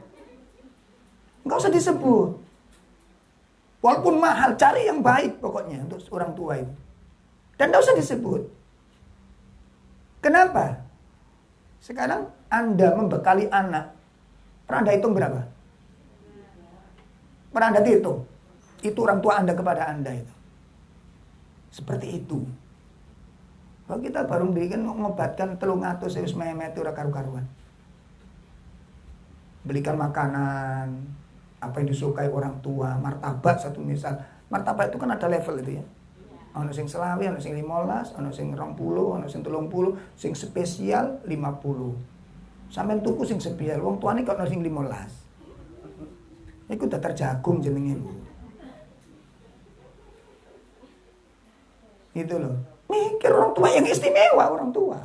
Enggak usah disebut. Walaupun mahal, cari yang baik pokoknya untuk orang tua itu. Dan enggak usah disebut. Kenapa? Sekarang Anda membekali anak. Pernah Anda hitung berapa? Pernah Anda hitung? Itu orang tua Anda kepada Anda itu. Seperti itu. Kalau kita baru berikan ngobatkan 300 wis memet ora karu-karuan. Belikan makanan apa yang disukai orang tua, martabak satu misal. Martabak itu kan ada level itu ya. Ono sing selawe, ono sing 15, ono sing 20, ono sing 30, sing spesial 50. Sampeyan tuku sing spesial, wong tuane kok ono sing 15. Iku datar jagung jenenge. Itu loh. Mikir orang tua yang istimewa, orang tua.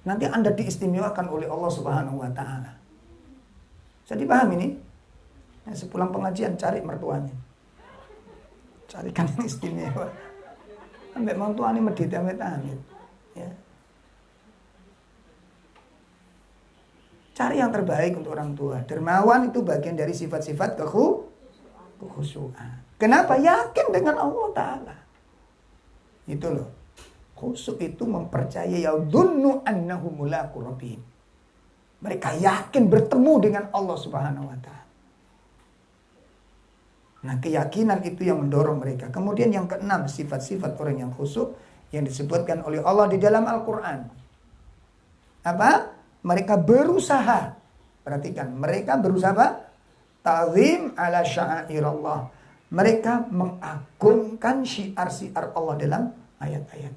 Nanti Anda diistimewakan oleh Allah Subhanahu wa taala. Jadi paham ini? Ya, sepulang pengajian cari mertuanya. Carikan yang istimewa. Sampai mertuanya medit-amit-amit. Ya. Cari yang terbaik untuk orang tua. Dermawan itu bagian dari sifat-sifat kekhusyuan. Kenapa? Yakin dengan Allah Ta'ala. Itu loh. Khusyuk itu mempercayai yadhunnu annahu mulaqu rabbih. Mereka yakin bertemu dengan Allah Subhanahu wa taala. Nah, keyakinan itu yang mendorong mereka. Kemudian yang keenam, sifat-sifat orang yang khusyuk yang disebutkan oleh Allah di dalam Al-Quran. Apa? Mereka berusaha. Perhatikan, mereka berusaha apa? Ta'zim ala sya'airallah. Mereka mengagungkan syiar-syiar Allah dalam ayat-ayat.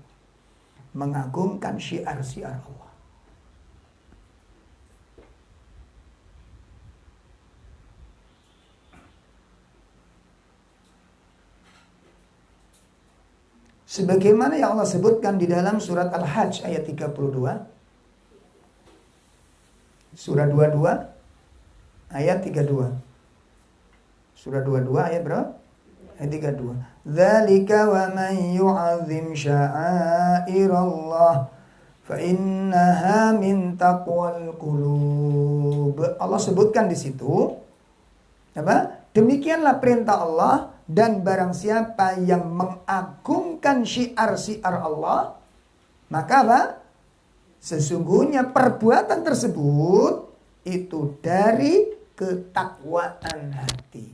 Mengagungkan syiar-syiar Allah. Sebagaimana yang Allah sebutkan di dalam surat Al-Hajj ayat 32. Surah 22 ayat 32. Surah 22 ayat berapa? Ayat 32. Dzalika wa man yu'azzim sya'airallah fa innaha min taqwal qulub. Allah sebutkan di situ apa? Demikianlah perintah Allah, dan barang siapa yang mengagungkan syiar-syiar Allah, maka apa? Sesungguhnya perbuatan tersebut itu dari ketakwaan hati.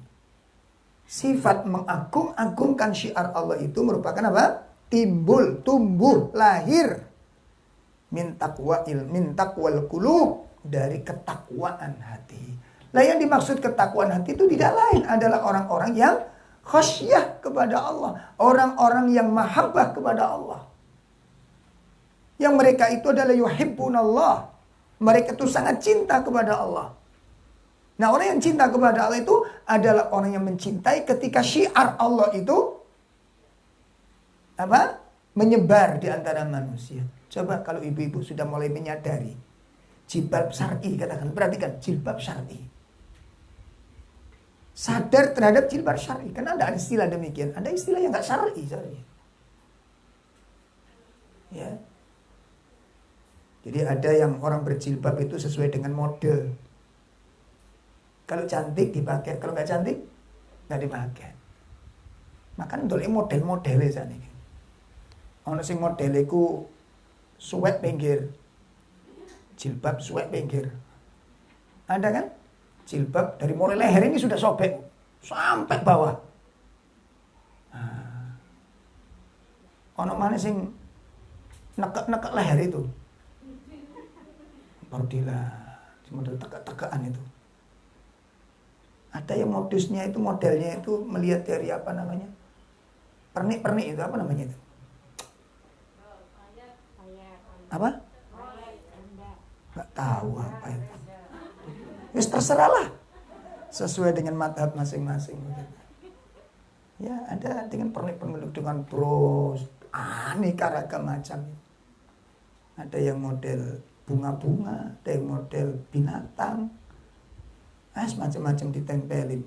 Sifat mengagung-agungkan syiar Allah itu merupakan apa? Timbul, tumbuh, lahir min taqwal qulub, dari ketakwaan hati. Nah, yang dimaksud ketakwaan hati itu tidak lain adalah orang-orang yang khasyah kepada Allah, orang-orang yang mahabbah kepada Allah. Yang mereka itu adalah yuhibbunallah. Mereka itu sangat cinta kepada Allah. Nah, orang yang cinta kepada Allah itu adalah orang yang mencintai ketika syiar Allah itu apa? Menyebar di antara manusia. Coba kalau ibu-ibu sudah mulai menyadari jilbab syar'i, katakan, perhatikan jilbab syar'i. Sadar terhadap jilbab syar'i. Karena ada istilah demikian. Ada istilah yang gak syar'i. Ya. Jadi ada yang orang berjilbab itu sesuai dengan model. Kalau cantik dipakai, kalau gak cantik gak dipakai. Maka ndolek model-modelnya sana. Ono sing modele ku suwek pinggir. Jilbab suwek pinggir. Ada kan? Jilbab dari mulai leher ini sudah sobek sampai bawah. Nah, ono mana sing nekek leher itu, Bardila, model tegak-tegaan itu. Ada yang modusnya itu, modelnya itu melihat dari apa namanya, pernik-pernik itu apa namanya itu? Apa? Nggak tahu apa itu. Wis terserahlah, sesuai dengan madhab masing-masing. Ya, ada dengan pernik-pernik, dengan bros, aneka ragam macam. Ada yang model bunga-bunga, ada yang model binatang, macam-macam ditempelin.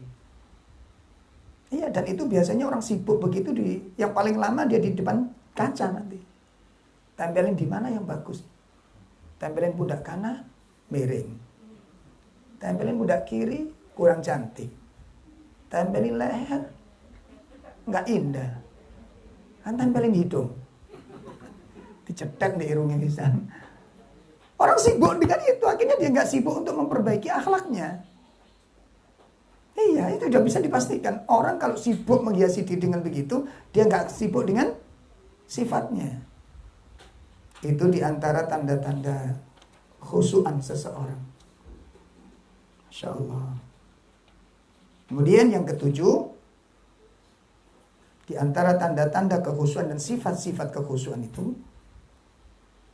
Iya, dan itu biasanya orang sibuk begitu yang paling lama dia di depan kaca nanti. Tempelin di mana yang bagus? Tempelin pundak kanan, miring. Tempelin pundak kiri, kurang cantik. Tempelin leher, nggak indah. Kan tempelin hidung, dicetek di irungnya bisa. Orang sibuk dengan itu, akhirnya dia nggak sibuk untuk memperbaiki akhlaknya. Iya, itu sudah bisa dipastikan. Orang kalau sibuk menghiasi diri dengan begitu, dia nggak sibuk dengan sifatnya. Itu diantara tanda-tanda khusyuan seseorang. Masya Allah. Kemudian yang ketujuh, di antara tanda-tanda kekhusyuan dan sifat-sifat kekhusyuan itu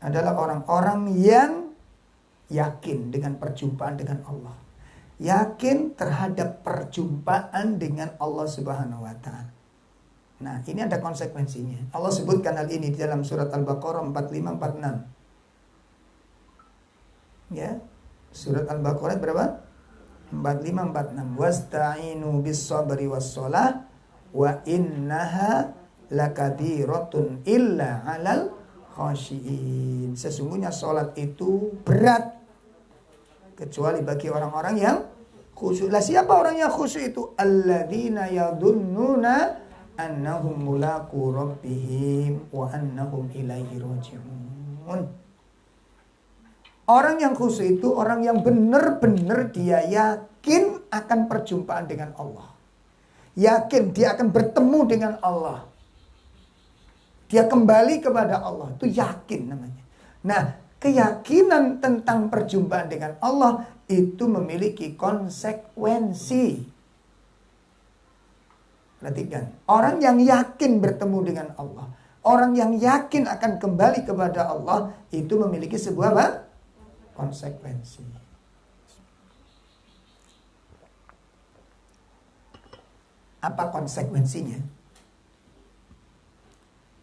adalah orang-orang yang yakin dengan perjumpaan dengan Allah. Yakin terhadap perjumpaan dengan Allah Subhanahu wa Ta'ala. Nah, ini ada konsekuensinya. Allah sebutkan hal ini di dalam surat Al-Baqarah 45-46. Ya. Surat Al-Baqarah berapa? 45-46. Wasta'inu bis-sabri was-shalah wa innaha lakabiratun illa 'alal khashiin. Sesungguhnya salat itu berat kecuali bagi orang-orang yang khusyuk. Lah siapa orang yang khusyuk itu? Alladzina yadhunnuna annahum mulaqu rabbihim wa annahum ilaihi raji'un. Orang yang khusyuk itu orang yang benar-benar dia yakin akan perjumpaan dengan Allah. yakin dia akan bertemu dengan Allah. Dia kembali kepada Allah, itu yakin namanya. Nah, keyakinan tentang perjumpaan dengan Allah itu memiliki konsekuensi. Perhatikan, orang yang yakin bertemu dengan Allah, orang yang yakin akan kembali kepada Allah, itu memiliki sebuah apa? Konsekuensi. Apa konsekuensinya?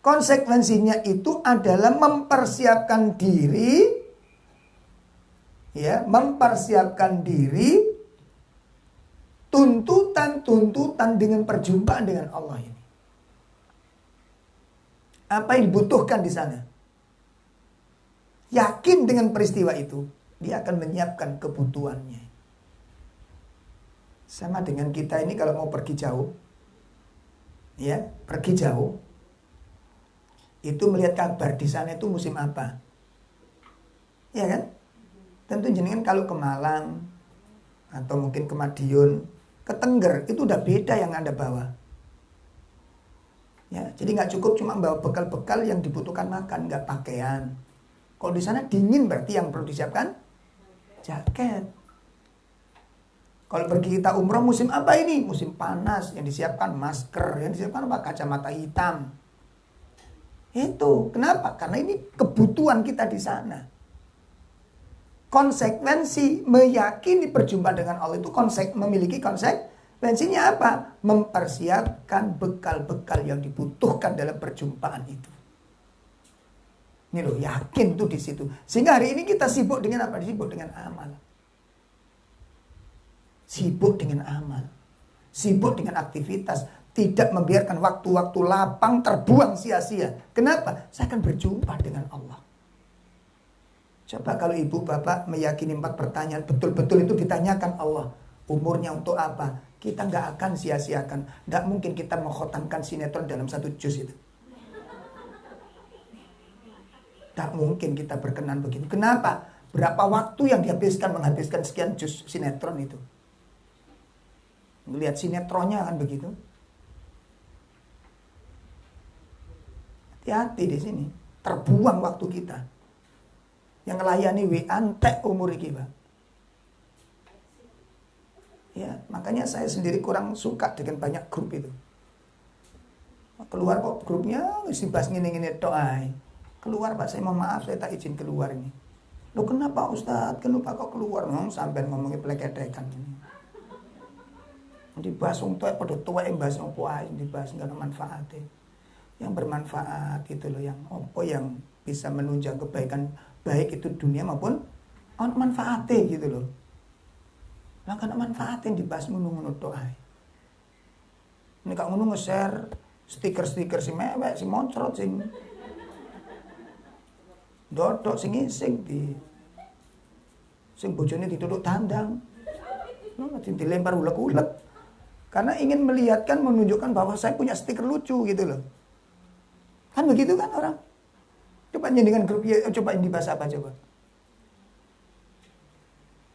Konsekuensinya itu adalah mempersiapkan diri, ya, mempersiapkan diri, tuntutan dengan perjumpaan dengan Allah ini. Apa yang dibutuhkan di sana? Yakin dengan peristiwa itu, dia akan menyiapkan kebutuhannya. Sama dengan kita ini kalau mau pergi jauh, ya, pergi jauh. Itu melihat kabar di sana itu musim apa, ya kan? Tentu jenengan kalau ke Malang atau mungkin ke Madiun, ke Tengger, itu udah beda yang Anda bawa. Ya, jadi nggak cukup cuma bawa bekal-bekal yang dibutuhkan makan, nggak pakaian. Kalau di sana dingin berarti yang perlu disiapkan jaket. Kalau pergi kita umroh musim apa ini? Musim panas, yang disiapkan masker, yang disiapkan apa? Kacamata hitam. Itu kenapa? Karena ini kebutuhan kita di sana. Konsekuensi meyakini perjumpaan dengan Allah itu memiliki konsekuensinya apa? Mempersiapkan bekal-bekal yang dibutuhkan dalam perjumpaan itu. Ini loh, yakin tuh di situ. Sehingga hari ini kita sibuk dengan apa? Sibuk dengan amal. Sibuk dengan amal. Sibuk dengan aktivitas. Tidak membiarkan waktu-waktu lapang terbuang sia-sia. Kenapa? Saya akan berjumpa dengan Allah. Coba kalau ibu bapak meyakini 4 pertanyaan, betul-betul itu ditanyakan Allah. Umurnya untuk apa? Kita nggak akan sia-siakan. Nggak mungkin kita mengkhotamkan sinetron dalam 1 juz itu. Nggak mungkin kita berkenan begitu. Kenapa? Berapa waktu yang menghabiskan sekian juz sinetron itu? Melihat sinetronnya kan begitu. Hati-hati di sini, terbuang waktu kita. Yang ngelayani WA entek umur iki, Pak. Ya, makanya saya sendiri kurang suka dengan banyak grup itu. Keluar kok grupnya dibahas ngene-ngene tok ae. Keluar, Pak, saya mohon maaf, saya tak izin keluar ini. Loh kenapa Ustaz? Kenapa kok keluar? Sampai ngomongin pleketekan ini. Dibahas wong tuwek padha tuwek bahas opo ae, dibahas enggak ada manfaatnya. Yang bermanfaat itu loh, yang opo yang bisa menunjang kebaikan baik itu dunia maupun manfaatnya gitu loh. Lah kan manfaatin dibahas ngono-ngono tok ae. Nek kok ngono nge-share stiker-stiker si mewek, si moncrot, sing dodok, sing ising sing bojone ditutuk dandang. Nanti dilempar ulek-ulek. Karena ingin melihatkan, menunjukkan bahwa saya punya stiker lucu gitu loh. Kan begitu kan orang. Coba dengan grup, coba ini dibahas apa coba.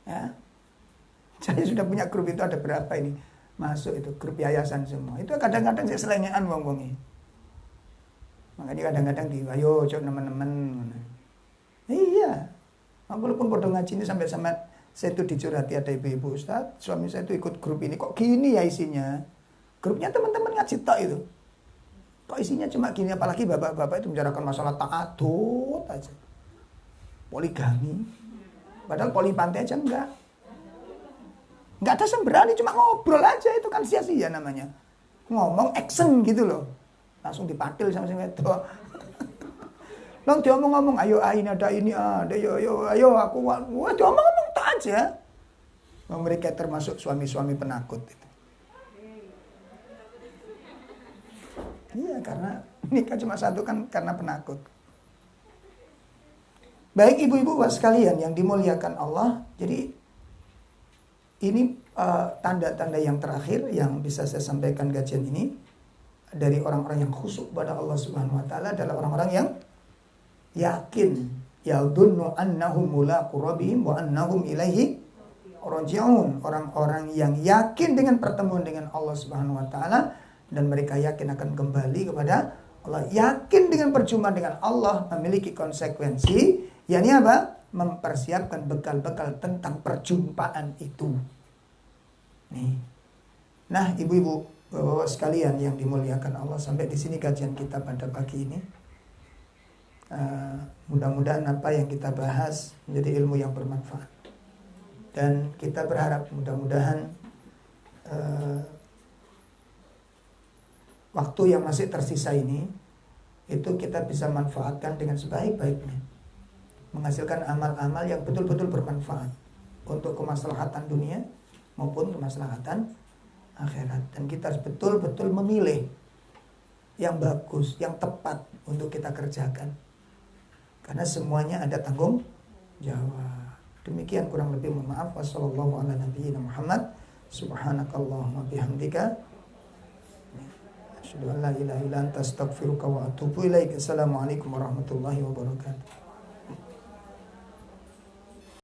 Ya. Saya sudah punya grup itu, ada berapa ini masuk itu grup yayasan semua. Itu kadang-kadang saya selengean wong-wong ini. Makanya kadang-kadang ayo coba teman-teman. Iya. Walaupun podo ngaji ini sampai saya itu dicurhati ada ibu-ibu, Ustaz, suami saya itu ikut grup ini kok gini ya isinya. Grupnya teman-teman ngaji tok itu. Kok isinya cuma gini, apalagi bapak-bapak itu membicarakan masalah ta'adud aja. Poligami. Padahal polipantai aja enggak. Enggak ada sembrani, cuma ngobrol aja, itu kan sia-sia namanya. Ngomong action gitu loh. Langsung dipatil sama si itu. Long dia ngomong, ayo ini ada ini, ada ayo aku wah dia ngomong tak aja. Mereka termasuk suami-suami penakut itu. Iya, karena nikah cuma satu kan karena penakut. Baik ibu-ibu sekalian yang dimuliakan Allah. Jadi ini tanda-tanda yang terakhir yang bisa saya sampaikan kajian ini dari orang-orang yang khusyuk pada Allah Subhanahu wa taala adalah orang-orang yang yakin, yadhunnu annahum mulaqu rabbihim wa annahum ilaihi raji'un, orang-orang yang yakin dengan pertemuan dengan Allah Subhanahu wa taala dan mereka yakin akan kembali kepada Allah, yakin dengan perjumpaan dengan Allah memiliki konsekuensi, yakni apa? Mempersiapkan bekal-bekal tentang perjumpaan itu. Nih. Nah, ibu-ibu, bapak-bapak sekalian yang dimuliakan Allah, sampai di sini kajian kita pada pagi ini. Mudah-mudahan apa yang kita bahas menjadi ilmu yang bermanfaat. Dan kita berharap mudah-mudahan waktu yang masih tersisa ini itu kita bisa manfaatkan dengan sebaik-baiknya, menghasilkan amal-amal yang betul-betul bermanfaat untuk kemaslahatan dunia maupun kemaslahatan akhirat. Dan kita harus betul-betul memilih yang bagus, yang tepat untuk kita kerjakan, karena semuanya ada tanggung jawab. Demikian kurang lebih, mohon maaf. Wassallallahu ala nabiyyina Muhammad, subhanakallahumma bihamdika, asyhadu an la ilaha illa anta, astaghfiruka wa atubu ilaik. Assalamualaikum warahmatullahi wabarakatuh.